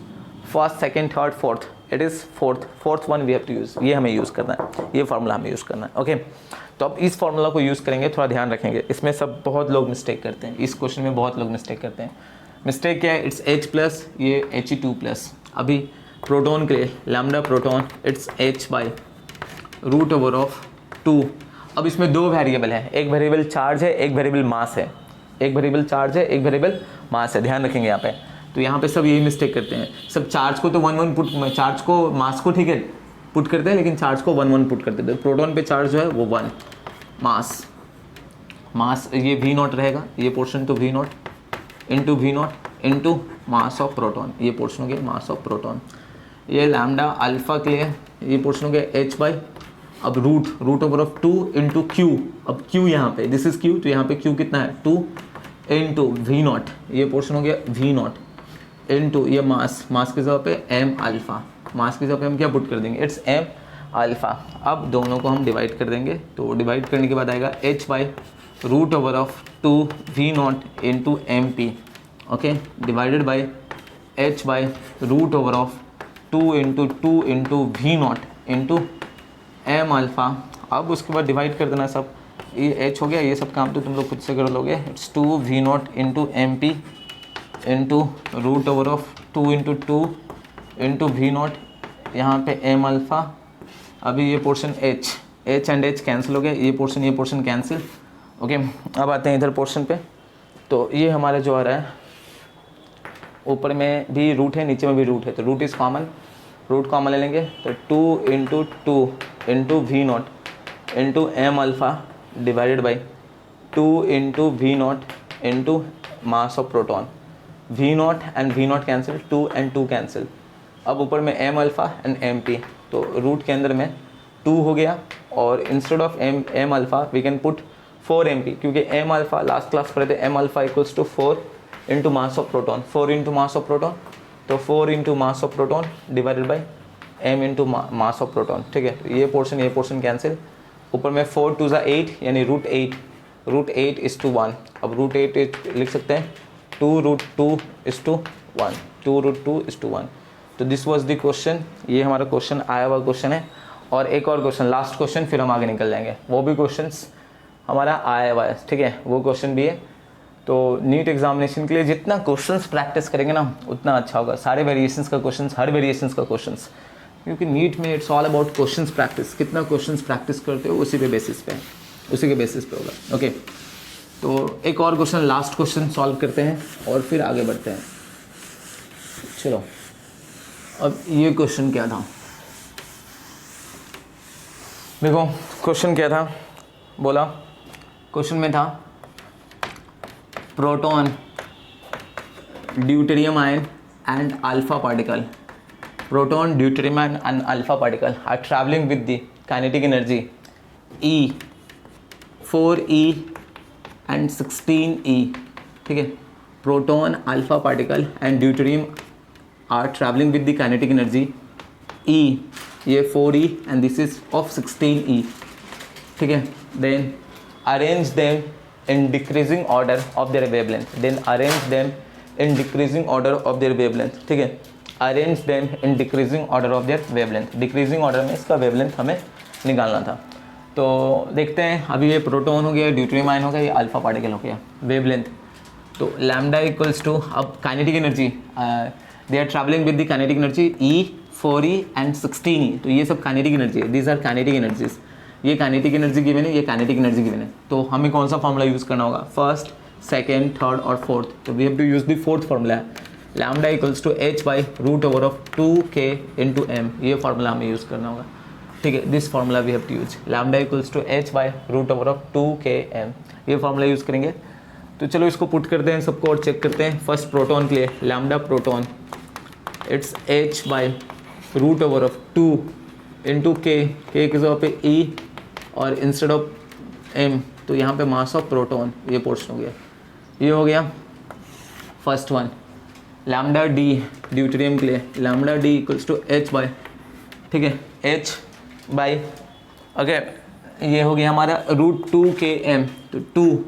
First, second, third, fourth, it is fourth one we have to use, ये हमें यूज़ करना है, ये फार्मूला हमें यूज़ करना है। ओके, तो अब इस फार्मूला को यूज़ करेंगे, थोड़ा ध्यान रखेंगे, इसमें सब बहुत लोग मिस्टेक करते हैं, इस क्वेश्चन में बहुत लोग मिस्टेक करते हैं। मिस्टेक क्या है, इट्स H+, ये He2+। अभी प्रोटॉन के लिए लैम्डा प्रोटॉन इट्स H/√2। अब इसमें 2 वेरिएबल है, एक वेरिएबल चार्ज है, एक वेरिएबल मास है, ध्यान रखेंगे यहाँ पे। तो यहाँ पे सब यही मिस्टेक करते हैं, सब चार्ज को तो 1 पुट, चार्ज को मास को ठीक है पुट करते हैं, लेकिन चार्ज को 1 पुट करते हैं। प्रोटॉन पे चार्ज जो है वो 1, मास ये V0 रहेगा, ये पोर्शन तो V0 into mass of proton, ये पोर्शन हो गया मास ऑफ प्रोटॉन। ये लैम्डा अल्फा के लिए ये पोर्शन हो गया H/, अब √2 इंटू Q, अब Q यहाँ पे दिस इज Q, तो यहाँ पे Q कितना है 2 इंटू V0, ये पोर्शन हो गया V0 इंटू ये मास की जगह पे m अल्फ़ा, मास की जगह पे हम क्या पुट कर देंगे, इट्स m अल्फ़ा। अब दोनों को हम डिवाइड कर देंगे, तो डिवाइड करने के बाद आएगा H/√2 V0 into MP, okay, divided by H/√2 into V0 into m alpha. अब उसके बाद डिवाइड कर देना सब, ये h हो गया, ये सब काम तो तुम लोग खुद से कर लोगे, it's 2 V0 into MP into √2 into V0, यहाँ पे m अल्फ़ा। अभी ये portion h and h cancel हो गया, ये पोर्शन कैंसिल। ओके, अब आते हैं इधर पोर्शन पे, तो ये हमारा जो आ रहा है, ऊपर में भी रूट है, नीचे में भी रूट है, तो रूट कॉमन ले लेंगे, तो 2 into V0 into m alpha divided by 2 into V0 into mass of proton. V0 and V0 cancel, 2 and 2 cancel. अब ऊपर में m अल्फ़ा एंड MP, तो रूट के अंदर में 2 हो गया, और instead of m alpha we can put 4 MP, क्योंकि m अल्फ़ा लास्ट क्लास पढ़े थे, m alpha equals to 4 into mass of proton, 4 into mass of proton, तो 4 into mass of proton divided by m into mass of proton. ठीक है, तो ये portion cancel, ऊपर में 4 2 ज़ा 8 यानी √8 इज़ टू 1। अब √8 लिख सकते हैं 2√2 इज़ टू 1, तो दिस वाज द क्वेश्चन, ये हमारा क्वेश्चन आया हुआ क्वेश्चन है। और एक और क्वेश्चन, लास्ट क्वेश्चन, फिर हम आगे निकल जाएंगे, वो भी क्वेश्चंस हमारा आया हुआ है, ठीक है, वो क्वेश्चन भी है। तो नीट एग्जामिनेशन के लिए जितना क्वेश्चंस प्रैक्टिस करेंगे ना उतना अच्छा होगा, सारे वेरिएशंस का क्वेश्चंस, हर वेरिएशंस का क्वेश्चंस, क्योंकि नीट में it's all about questions practice, कितना क्वेश्चंस प्रैक्टिस करते हो उसी के बेसिस पे होगा। ओके, तो एक और क्वेश्चन, लास्ट क्वेश्चन सॉल्व करते हैं और फिर आगे बढ़ते हैं। चलो, अब ये क्वेश्चन क्या था, देखो क्वेश्चन क्या था, बोला क्वेश्चन में था proton, deuterium ion and alpha particle. Proton, deuterium ion and alpha particle are traveling with the kinetic energy E, 4e and 16e. ठीक है, proton, alpha particle and deuterium are travelling with the kinetic energy E, ये 4e and this is of 16e. ठीक है, then arrange them in decreasing order of their wavelength. Then arrange them in decreasing order of their wavelength. ठीक है, arrange them in decreasing order of their wavelength. Decreasing order में इसका wavelength हमें निकालना था. तो देखते हैं, अभी ये प्रोटॉन हो गया, ड्यूटेरियम आयन हो गया, ये अल्फा पार्टिकल हो गया. वेवलेंथ तो लैम्डा इक्वल्स टू, अब kinetic energy they are travelling with the kinetic energy E, 4e and 16e. तो ये सब काइनेटिक एनर्जी है, दीज आर काइनेटिक एनर्जीज. ये काइनेटिक एनर्जी गिवन है, ये काइनेटिक एनर्जी गिवन है. तो हमें कौन सा फॉर्मूला यूज़ करना होगा? फर्स्ट, सेकेंड, थर्ड और फोर्थ. तो we have to use the fourth formula, lambda equals to h by root over of 2k into m. ये फार्मूला हमें यूज़ करना होगा. ठीक है, this formula we have to use, lambda equals to h by root over of 2km. ये formula use करेंगे. तो चलो इसको पुट करते हैं सबको और चेक करते हैं. फर्स्ट प्रोटॉन के लिए lambda proton it's h by root over of 2 into k की जगह पे E और इंस्टेड ऑफ m, तो यहाँ पे मास ऑफ प्रोटॉन, ये पोर्शन हो गया. ये हो गया first one. Lambda D deuterium के लिए lambda D equals to h by, ठीक है, h बाई ओके, ये हो गया हमारा रूट 2km. तो 2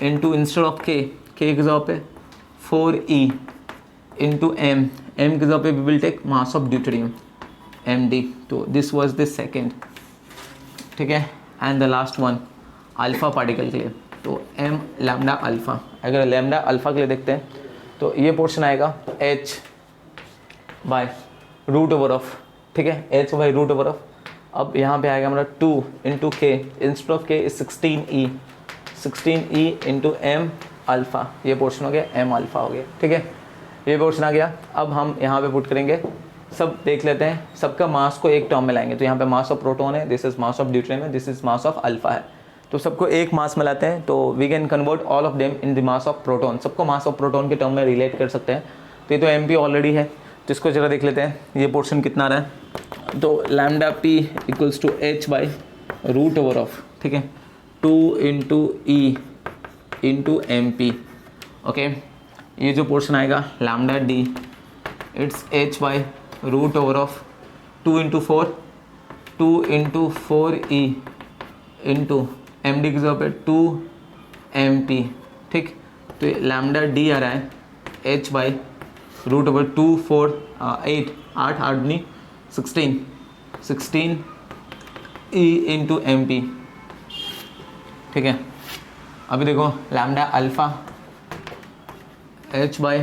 इंटू इंस्टेड ऑफ k की जगह पे 4e इंटू m की जगह पे we will take mass of deuterium md. तो दिस वाज द सेकेंड. ठीक है, and the last one alpha particle के लिए, तो m लैम्डा अल्फा. अगर लैम्डा अल्फा के लिए देखते हैं तो ये पोर्शन आएगा h by root over of, ठीक है, h by root over of. अब यहाँ पे आएगा हमारा 2 into K, instead of K is 16e into m alpha. ये पोर्शन हो गया, m अल्फ़ा हो गया. ठीक है, ये पोर्शन आ गया. अब हम यहाँ पे पुट करेंगे, सब देख लेते हैं, सबका मास को एक टर्म में लाएंगे. तो यहाँ पे मास ऑफ प्रोटॉन है, this is mass of deuterium है, this is mass of alpha है. तो सबको एक मास में लाते हैं, तो we can convert all of them in the mass of proton. सबको मास ऑफ प्रोटॉन के टर्म में रिलेट कर सकते हैं. तो ये तो mp ऑलरेडी है, तो इसको जरा देख लेते हैं ये पोर्शन कितना आ रहा है. तो lambda p equals to h by root over of, ठीक है, 2 into E into M P. Okay, ये जो पोर्शन आएगा lambda d it's h by root over of 2 into 4e into M D की जगह पे 2mp. ठीक, तो लैम्डा d आ रहा है h बाई रूट ओवर 2 4 8 8 नहीं 16 e इंटू एम पी. ठीक है, अभी देखो lambda alpha h by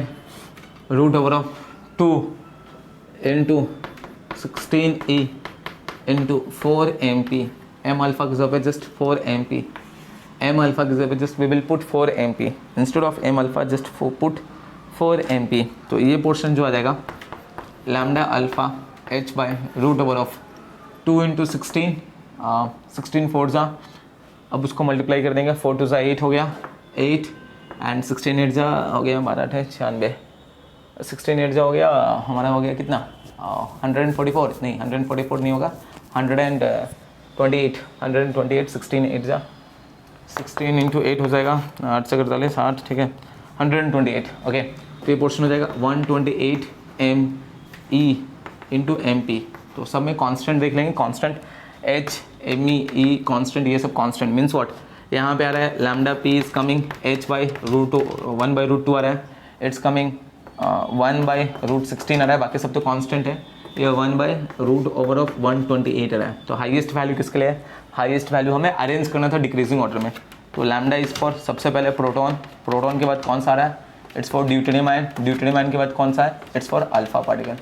root over of 2 into 16e into 4mp. m alpha की जगह पे जस्ट 4mp, m अल्फ़ा की जगह पे just we will put 4mp instead of m alpha just put 4mp. तो ये पोर्शन जो आ जाएगा lambda alpha h by root over of 2 into 16 4 जा, अब उसको मल्टीप्लाई कर देंगे, 4 2 जा 8 हो गया, 8 एंड 16 8 जा हो गया 12 8 96, 16 8 जा हो गया हमारा, हो गया कितना 144 नहीं 144 नहीं होगा 128 16 8 जा 16 इंटू 8 हो जाएगा 8 से 48 60, ठीक है, 128. ओके, तो ये पोर्शन हो जाएगा 128 m e into M P. तो सब में कांस्टेंट देख लेंगे, constant h m e constant, ये सब कांस्टेंट मीन्स व्हाट, यहाँ पे आ रहा है lambda p is coming h by root 1 by root 2 आ रहा है, इट्स कमिंग 1 बाई रूट 16 आ रहा है, बाकी सब तो कांस्टेंट है. ये 1 बाई रूट ओवर ऑफ 128 आ रहा है. तो हाईएस्ट वैल्यू किसके लिए है? हाईएस्ट वैल्यू हमें अरेंज करना था डिक्रीजिंग ऑर्डर में. तो लैम्डा इज फॉर सबसे पहले प्रोटॉन, प्रोटॉन के बाद कौन सा आ रहा है, it's for deuterium ion, deuterium ion के बाद कौन सा है, इट्स फॉर अल्फा पार्टिकल.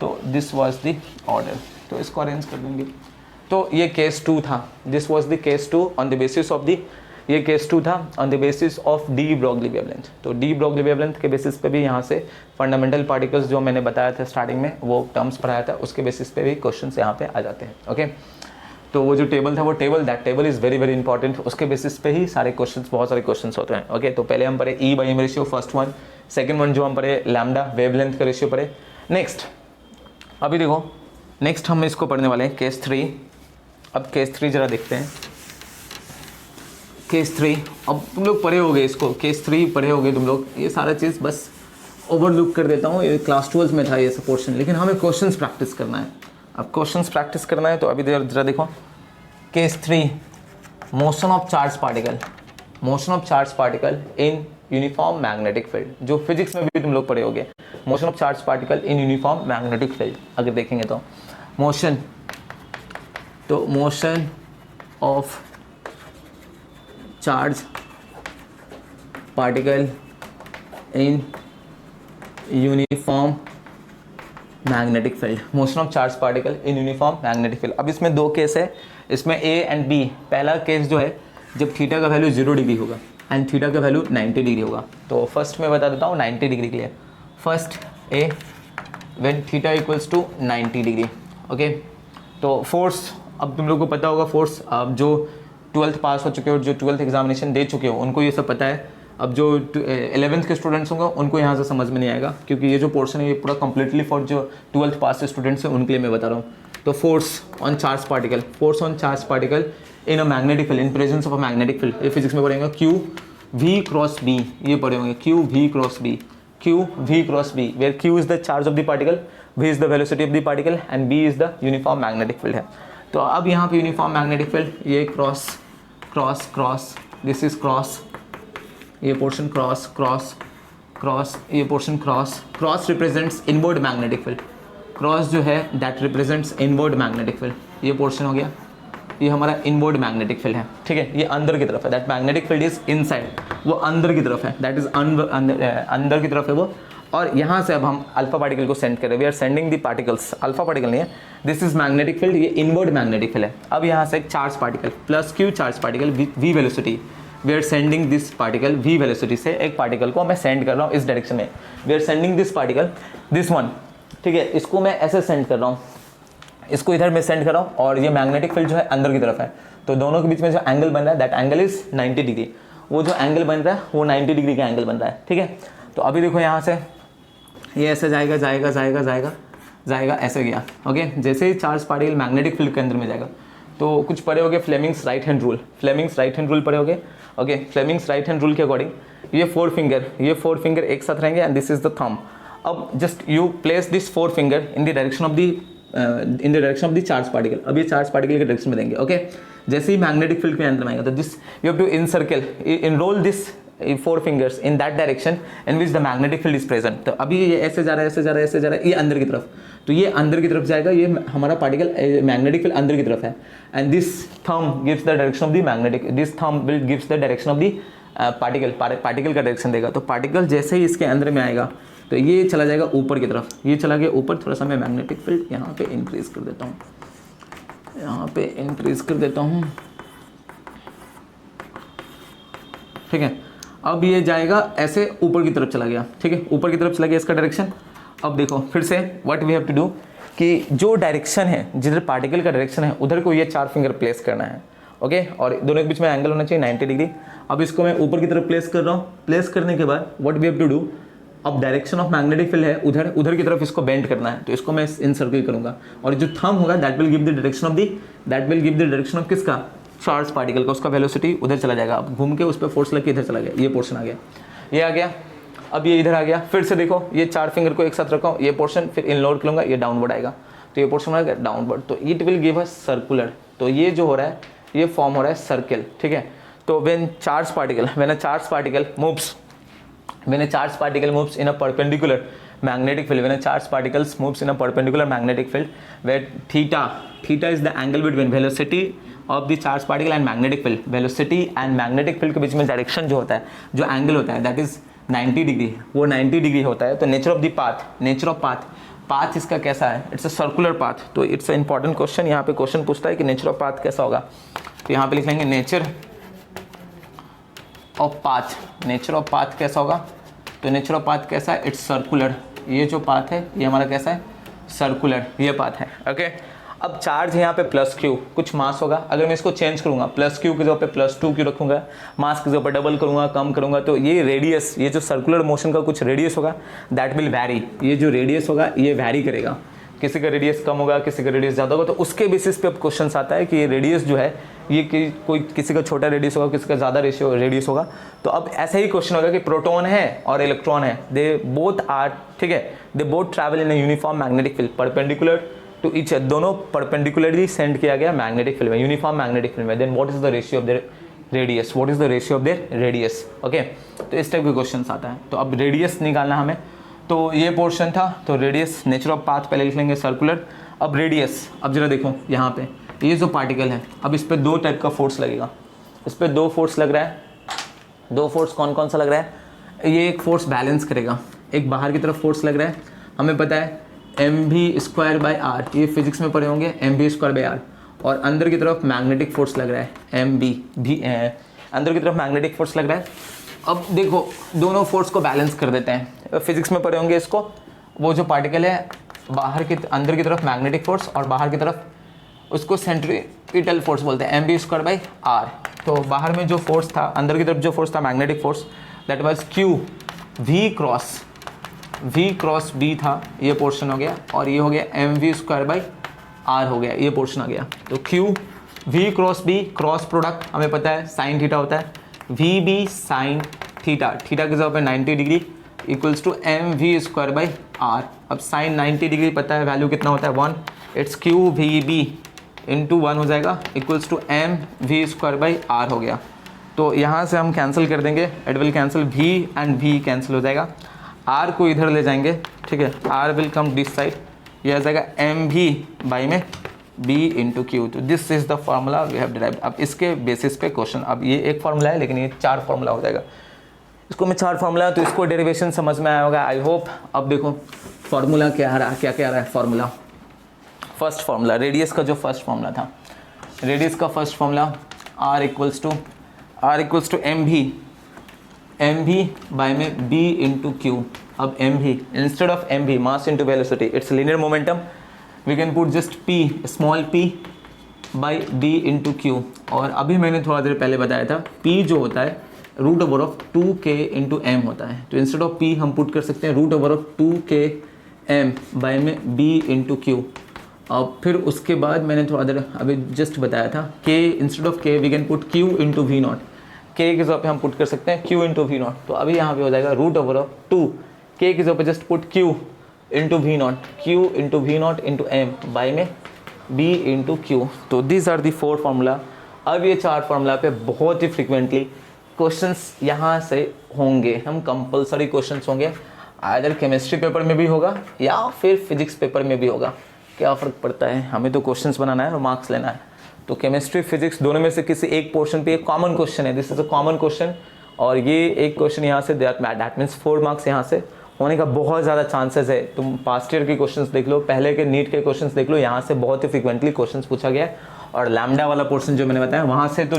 तो दिस वाज द ऑर्डर, तो इसको अरेंज कर देंगे. तो ये केस 2 था, this was the case 2 on the basis of the, ये केस 2 था on the basis of de Broglie wavelength. तो डी ब्रॉगली वेवलेंथ के बेसिस पे भी यहाँ से फंडामेंटल पार्टिकल्स जो मैंने बताया था स्टार्टिंग में, वो टर्म्स पढ़ाया था, उसके बेसिस पे भी क्वेश्चंस यहाँ पे आ जाते हैं. ओके, तो वो जो टेबल था वो table, that table is very very important, उसके बेसिस पे ही सारे क्वेश्चंस, बहुत सारे क्वेश्चंस होते हैं। ओके, तो पहले हम पढ़े E by M ratio, first one. Second one जो हम पढ़े लैम्डा, वेवलेंथ का रेशियो पढ़े। नेक्स्ट अभी देखो, नेक्स्ट हम इसको पढ़ने वाले हैं केस 3। अब केस 3 जरा देखते हैं। केस 3 अब तुम लोग पढ़े होगे इसको, केस 3 पढ़े होगे तुम लोग, ये सारा चीज़ बस ओवरलुक कर देता हूँ, ये क्लास 12 में था ये सब पोर्शन, लेकिन हमें क्वेश्चंस प्रैक्टिस करना है। अब क्वेश्चंस प्रैक्टिस करना है तो अभी जरा देखो case 3, motion of charge particle, motion of charge particle in uniform magnetic field, जो फिजिक्स में भी तुम लोग पढ़े होगे, motion of charge particle in uniform magnetic field. अगर देखेंगे तो मोशन, तो motion of charge particle in uniform magnetic field, motion of charge particle in uniform magnetic field. अब इसमें दो केस है, इसमें ए एंड बी। पहला केस जो है जब थीटा का वैल्यू 0 डिग्री होगा एंड थीटा का वैल्यू 90 डिग्री होगा। तो फर्स्ट में बता देता हूँ 90 डिग्री के लिए, first A when theta equals to 90 degree. Okay, तो फोर्स, अब तुम लोग को पता होगा फोर्स, अब जो 12th पास हो चुके हो, जो 12th एग्जामिनेशन दे चुके हो, उनको ये सब पता है। अब जो 11th के स्टूडेंट्स होंगे उनको यहाँ से समझ में नहीं आएगा, क्योंकि ये जो पोर्शन है ये पूरा कंप्लीटली फॉर जो 12th पास स्टूडेंट्स हैं उनके लिए मैं बता रहा हूँ। तो force on charge particle, force on charge particle in a magnetic field, in presence of a magnetic field, ये फिजिक्स में पढ़ेंगे। क्यू वी क्रॉस बी, ये पढ़े होंगे, Q V cross B, Q V cross B, where Q is the charge of the particle, V is the velocity of the particle and B is the uniform magnetic field है। तो अब यहाँ पे uniform magnetic field, ये cross cross cross, this is cross, ये portion cross cross cross, ये portion cross, cross represents inward magnetic field, cross जो है that represents inward magnetic field, ये पोर्शन हो गया, ये हमारा इनवर्ड मैग्नेटिक फील्ड है। ठीक है, ये अंदर की तरफ है, that magnetic field is inside, वो अंदर की तरफ है, दैट इज अंदर की तरफ है वो। और यहाँ से अब हम अल्फा पार्टिकल को सेंड करें, we are sending the particles, alpha particle नहीं है, दिस इज मैग्नेटिक फील्ड, ये इनवर्ड मैग्नेटिक फील्ड है। अब यहाँ से एक charge particle plus Q charge particle V velocity, we are sending this particle V velocity से एक पार्टिकल को मैं सेंड कर रहा हूँ इस डायरेक्शन में, we are sending this particle, this one, ठीक है, इसको मैं ऐसे सेंड कर रहा हूँ, इसको इधर मैं सेंड कर रहा हूँ, और ये मैग्नेटिक फील्ड जो है अंदर की तरफ है। तो दोनों के बीच में जो एंगल बन रहा है दैट एंगल इज 90 डिग्री, वो जो एंगल बन रहा है वो 90 डिग्री का एंगल बन रहा है। ठीक है, तो अभी देखो यहाँ से ये ऐसे जाएगा जाएगा जाएगा जाएगा जाएगा, ऐसे गया। ओके, जैसे ही चार्ज पार्टिकल मैग्नेटिक फील्ड के अंदर में जाएगा, तो कुछ पढ़े होगे Fleming's right hand rule, Fleming's right hand rule पढ़े होगे। Okay, Fleming's right hand rule के अकॉर्डिंग ये फोर फिंगर एक साथ रहेंगे and this is the thumb. अब just you place this four finger in the direction of the charge particle, अब ये चार्ज पार्टिकल के डायरेक्शन में देंगे। ओके, जैसे ही मैग्नेटिक फील्ड के अंदर में आएगा तो this you have to encircle, enrol this four fingers in that direction in which the magnetic field is present. तो अभी ये ऐसे जा रहा है, ऐसे जा रहा है, ऐसे जा रहा है, ये अंदर की तरफ, तो ये अंदर की तरफ जाएगा, ये हमारा पार्टिकल मैग्नेटिक फील्ड अंदर की तरफ है, and this thumb gives the direction of the magnetic, this thumb will gives the direction of the particle का डायरेक्शन देगा। तो पार्टिकल जैसे ही इसके अंदर में आएगा तो ये चला जाएगा ऊपर की तरफ, ये चला गया ऊपर। थोड़ा सा मैं मैग्नेटिक फील्ड यहाँ पे इंक्रीज कर देता हूँ, यहाँ पे इंक्रीज कर देता हूँ। ठीक है, अब ये जाएगा ऐसे ऊपर की तरफ चला गया। ठीक है, ऊपर की तरफ चला गया इसका डायरेक्शन। अब देखो फिर से what we have to do कि जो डायरेक्शन है, जिधर पार्टिकल का डायरेक्शन है उधर को ये चार फिंगर प्लेस करना है। ओके, और दोनों के बीच में एंगल होना चाहिए 90 डिग्री। अब इसको मैं ऊपर की तरफ प्लेस कर रहा हूँ। प्लेस करने के बाद what we have to do, अब डायरेक्शन ऑफ मैग्नेटिक फील्ड है उधर की तरफ इसको बेंड करना है, तो इसको मैं इन सर्कल करूंगा, और जो थंब होगा that will give the direction of किसका, चार्ज पार्टिकल का, उसका वेलोसिटी उधर चला जाएगा। अब घूम के उस पर फोर्स लग के इधर चला गया, ये पोर्शन आ गया, ये आ गया। अब ये इधर आ गया, फिर से देखो ये चार फिंगर को एक साथ रखा हूँ, ये पोर्शन फिर इनवर्ड करूँगा, ये डाउनवर्ड आएगा, तो ये पोर्शन आएगा डाउनवर्ड, तो it will give us circular. तो ये जो हो रहा है ये फॉर्म हो रहा है सर्कल। ठीक है, तो when a charge particle moves in a perpendicular magnetic field, when a charged particles moves in a perpendicular magnetic field where theta is the angle between velocity of the charged particle and magnetic field, velocity and magnetic field के बीच में direction जो होता है, जो angle होता है that is 90 degree, वो 90 degree होता है। तो नेचर ऑफ पाथ इसका कैसा है, इट्स अ सर्कुलर पाथ। तो इट्स अ इंपॉर्टेंट क्वेश्चन, यहाँ पे क्वेश्चन पूछता है कि नेचर ऑफ पाथ कैसा होगा, तो यहाँ पे लिख लेंगे नेचर ऑफ पाथ कैसा होगा। तो नेचर ऑफ पाथ कैसा है, इट्स सर्कुलर, ये जो पाथ है ये हमारा कैसा है, सर्कुलर, ये पाथ है। ओके, अब चार्ज यहाँ पे प्लस क्यू, कुछ मास होगा, अगर मैं इसको चेंज करूंगा प्लस क्यू की जगह पे प्लस 2 क्यू रखूंगा, मास की जगह पे डबल करूंगा, कम करूंगा, तो ये रेडियस, ये जो सर्कुलर मोशन का कुछ रेडियस होगा दैट विल वैरी, ये जो रेडियस होगा ये वैरी करेगा, किसी का रेडियस कम होगा, किसी का रेडियस ज़्यादा होगा, तो उसके बेसिस पे अब क्वेश्चन आता है कि ये रेडियस जो है ये कोई किसी का छोटा रेडियस होगा, किसी का ज़्यादा रेडियस होगा। तो अब ऐसा ही क्वेश्चन होगा कि प्रोटॉन है और इलेक्ट्रॉन है, दे बोथ आर, ठीक है, they both travel in a uniform magnetic field perpendicular to each, दोनों परपेंडिकुलरली सेंड किया गया मैग्नेटिक फील्ड में, यूनिफॉर्म मैग्नेटिक फील्ड में, then what is the ratio of their radius, what is the ratio of their radius. Okay, तो इस type के question आता है। तो अब रेडियस निकालना हमें, तो ये पोर्शन था, तो रेडियस, नेचर ऑफ पाथ पहले लिख लेंगे सर्कुलर। अब रेडियस, अब जरा देखो यहाँ पे ये जो पार्टिकल है, अब इस पर 2 टाइप का फोर्स लगेगा, इस पर 2 फोर्स लग रहा है, 2 फोर्स कौन कौन सा लग रहा है, ये एक फोर्स बैलेंस करेगा, एक बाहर की तरफ फोर्स लग रहा है, हमें पता है mv²/r, ये फिजिक्स में पढ़े होंगे mv²/r, और अंदर की तरफ मैग्नेटिक फोर्स लग रहा है mb भी, अंदर की तरफ मैग्नेटिक फोर्स लग रहा है। अब देखो दोनों फोर्स को बैलेंस कर देते हैं, फिजिक्स में पढ़े होंगे इसको, वो जो पार्टिकल है बाहर की, अंदर की तरफ मैग्नेटिक फोर्स और बाहर की तरफ उसको सेंट्रीपिटल फोर्स बोलते हैं mv²/r। तो बाहर में जो फोर्स था, अंदर की तरफ जो फोर्स था magnetic force, that was q v cross b था, ये पोर्शन हो गया, और ये हो गया mv²/r हो गया, ये पोर्शन आ गया। तो q v cross b, cross product हमें पता है साइन थीटा होता है, vb साइन थीटा, थीटा की जगह पे 90 डिग्री इक्वल्स टू mv²/r। अब साइन 90 डिग्री पता है वैल्यू कितना होता है 1, इट्स qvb इंटू 1 हो जाएगा इक्वल्स टू mv²/r हो गया। तो यहाँ से हम कैंसिल कर देंगे, it will cancel, v and v cancel हो जाएगा, r को इधर ले जाएंगे, ठीक है, r will come this side, ये आ जाएगा mv में b इंटू क्यू। तो this is the formula we have derived. अब इसके बेसिस पे क्वेश्चन, अब ये एक फार्मूला है लेकिन ये 4 फार्मूला हो जाएगा, इसको मैं 4 फार्मूला, तो इसको डेरिवेशन समझ में आया होगा आई होप। अब देखो फार्मूला क्या आ रहा है, क्या क्या आ रहा है फार्मूला। फर्स्ट फार्मूला, रेडियस का जो फर्स्ट फार्मूला था, रेडियस का first formula r equals to mv by में b इंटू क्यू। अब mv instead of mv mass into velocity, it's linear momentum, we can put just p, small p by d into q. और अभी मैंने थोड़ा देर पहले बताया था p जो होता है √2k इंटू m होता है, तो इंस्टेड ऑफ p हम पुट कर सकते हैं √2k m बाय में b इंटू क्यू। अब फिर उसके बाद मैंने थोड़ा देर अभी जस्ट बताया था k instead of k we can put q into v naught, k की जगह पे हम पुट कर सकते हैं q इंटू वी नॉट। तो अभी यहाँ पे हो जाएगा √2 k की जगह पे just put q into v naught, q into v naught into m by में b इंटू क्यू। तो दिस आर दी 4 फार्मूला। अब ये 4 फार्मूला पे बहुत ही फ्रिक्वेंटली क्वेश्चंस यहाँ से होंगे, हम कंपलसरी क्वेश्चंस होंगे, आइदर केमिस्ट्री पेपर में भी होगा या फिर फिजिक्स पेपर में भी होगा, क्या फ़र्क पड़ता है, हमें तो क्वेश्चंस बनाना है और मार्क्स लेना है। तो केमिस्ट्री फिजिक्स दोनों में से किसी एक पोर्शन पे एक कॉमन क्वेश्चन है, this is a common question, और ये एक क्वेश्चन यहाँ से, दैट मीन्स 4 मार्क्स यहाँ से होने का बहुत ज़्यादा चांसेस है। तुम पास्ट ईयर के क्वेश्चंस देख लो, पहले के नीट के क्वेश्चंस देख लो, यहाँ से बहुत ही फ्रिक्वेंटली क्वेश्चंस पूछा गया है। और लैम्डा वाला पोर्शन जो मैंने बताया वहाँ से तो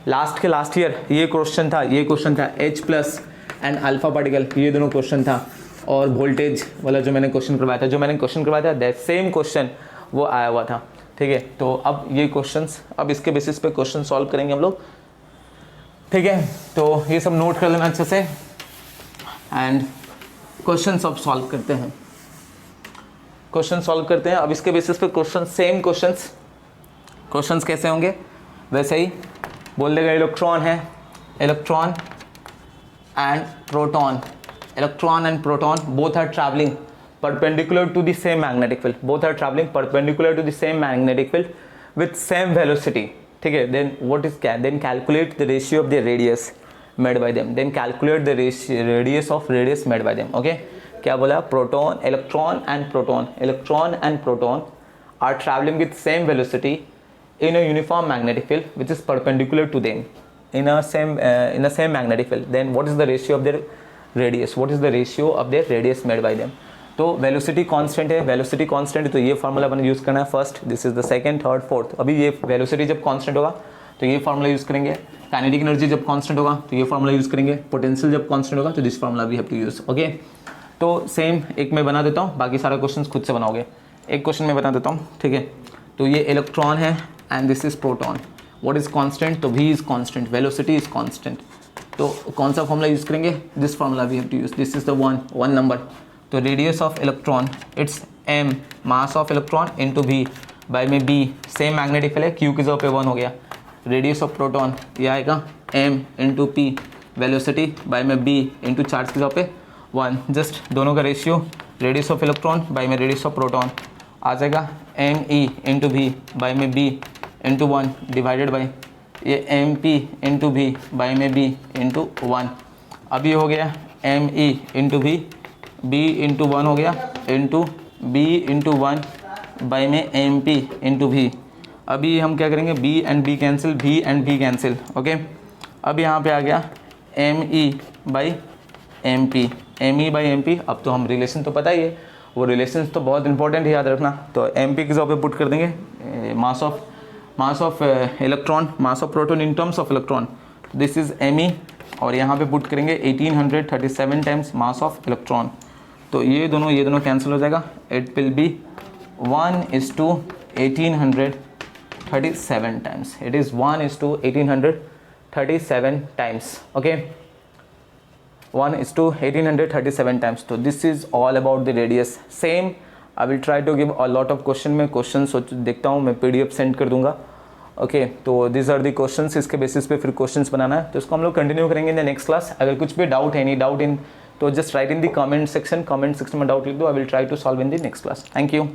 लास्ट ईयर ये क्वेश्चन था H plus and alpha particle, ये दोनों क्वेश्चन था। और वोल्टेज वाला जो मैंने क्वेश्चन करवाया था दैट सेम क्वेश्चन वो आया हुआ था, ठीक है। तो अब ये क्वेश्चंस, अब इसके बेसिस पे क्वेश्चन सॉल्व करेंगे हम लोग, ठीक है। तो ये सब नोट कर लेना अच्छे से, एंड क्वेश्चन सब सॉल्व करते हैं, अब इसके बेसिस पे क्वेश्चन, सेम क्वेश्चंस कैसे होंगे वैसे ही बोल देगा। इलेक्ट्रॉन है, electron and proton both are traveling perpendicular to the same magnetic field, with same velocity, ठीक है। then calculate the ratio of the radius made by them, radius of radius made by them, okay। क्या बोला, proton, electron and proton are traveling with same velocity in a uniform magnetic field which is perpendicular to them in a same magnetic field, then what is the ratio of their radius made by them। तो velocity constant है, तो ये formula अपन use करना है first, this is the second, third, fourth. अभी ये velocity जब कांस्टेंट होगा तो ये फार्मूला यूज़ करेंगे, काइनेटिक एनर्जी जब कांस्टेंट होगा तो ये फार्मूला यूज़ करेंगे, पोटेंशियल जब कांस्टेंट होगा तो this formula we have to use, okay. तो सेम एक मैं बना देता हूँ, बाकी सारा क्वेश्चन खुद से बनाओगे। एक क्वेश्चन मैं बता देता हूँ, ठीक है। तो ये इलेक्ट्रॉन है and this is proton. What is constant? तो v is constant, velocity is constant. तो कौन सा फॉर्मूला यूज़ करेंगे? This formula we have to use. This is the one number. तो radius of electron it's m mass of electron into v by में b. Same magnetic field है, q की जगह पे 1 हो गया. रेडियस ऑफ प्रोटॉन ये आएगा m into p. Velocity by में b इंटू चार्ज की जगह पे 1. जस्ट दोनों का ratio radius of electron by में रेडियस ऑफ प्रोटॉन आ जाएगा m e into b by में बी इंटू 1 डिवाइडेड बाई ये m P into b by में बी इंटू 1. अब ये हो गया m e into b into 1 हो गया इंटू बी इंटू 1 बाई में एम पी इंटू भी. अभी हम क्या करेंगे? B and b cancel, b and b cancel. Okay, अब यहाँ पे आ गया m e by m p, m e by m p. अब तो हम रिलेशन तो पता ही है, वो रिलेशन तो बहुत इंपॉर्टेंट है, याद रखना. तो एम पी की जगह पे पुट कर देंगे mass of electron, mass of proton in terms of electron. This is m e और यहाँ पे पुट करेंगे 1837 टाइम्स मास ऑफ इलेक्ट्रॉन. तो ये दोनों कैंसिल हो जाएगा. It will be 1:1837 times. It is 1:1837 times. Okay, 1:1837 times. तो this is all about the radius. Same I will try to give a lot of question. में question देखता हूँ, मैं PDF सेंड कर दूंगा. ओके, तो दिस आर द क्वेश्चंस. इसके basis पे फिर क्वेश्चंस बनाना है, तो इसको हम लोग कंटिन्यू करेंगे इन द नेक्स्ट क्लास. अगर कुछ भी डाउट है, एनी डाउट इन, तो just right in the comment section में डाउट लिख दो. I will try to solve in the next class. Thank you.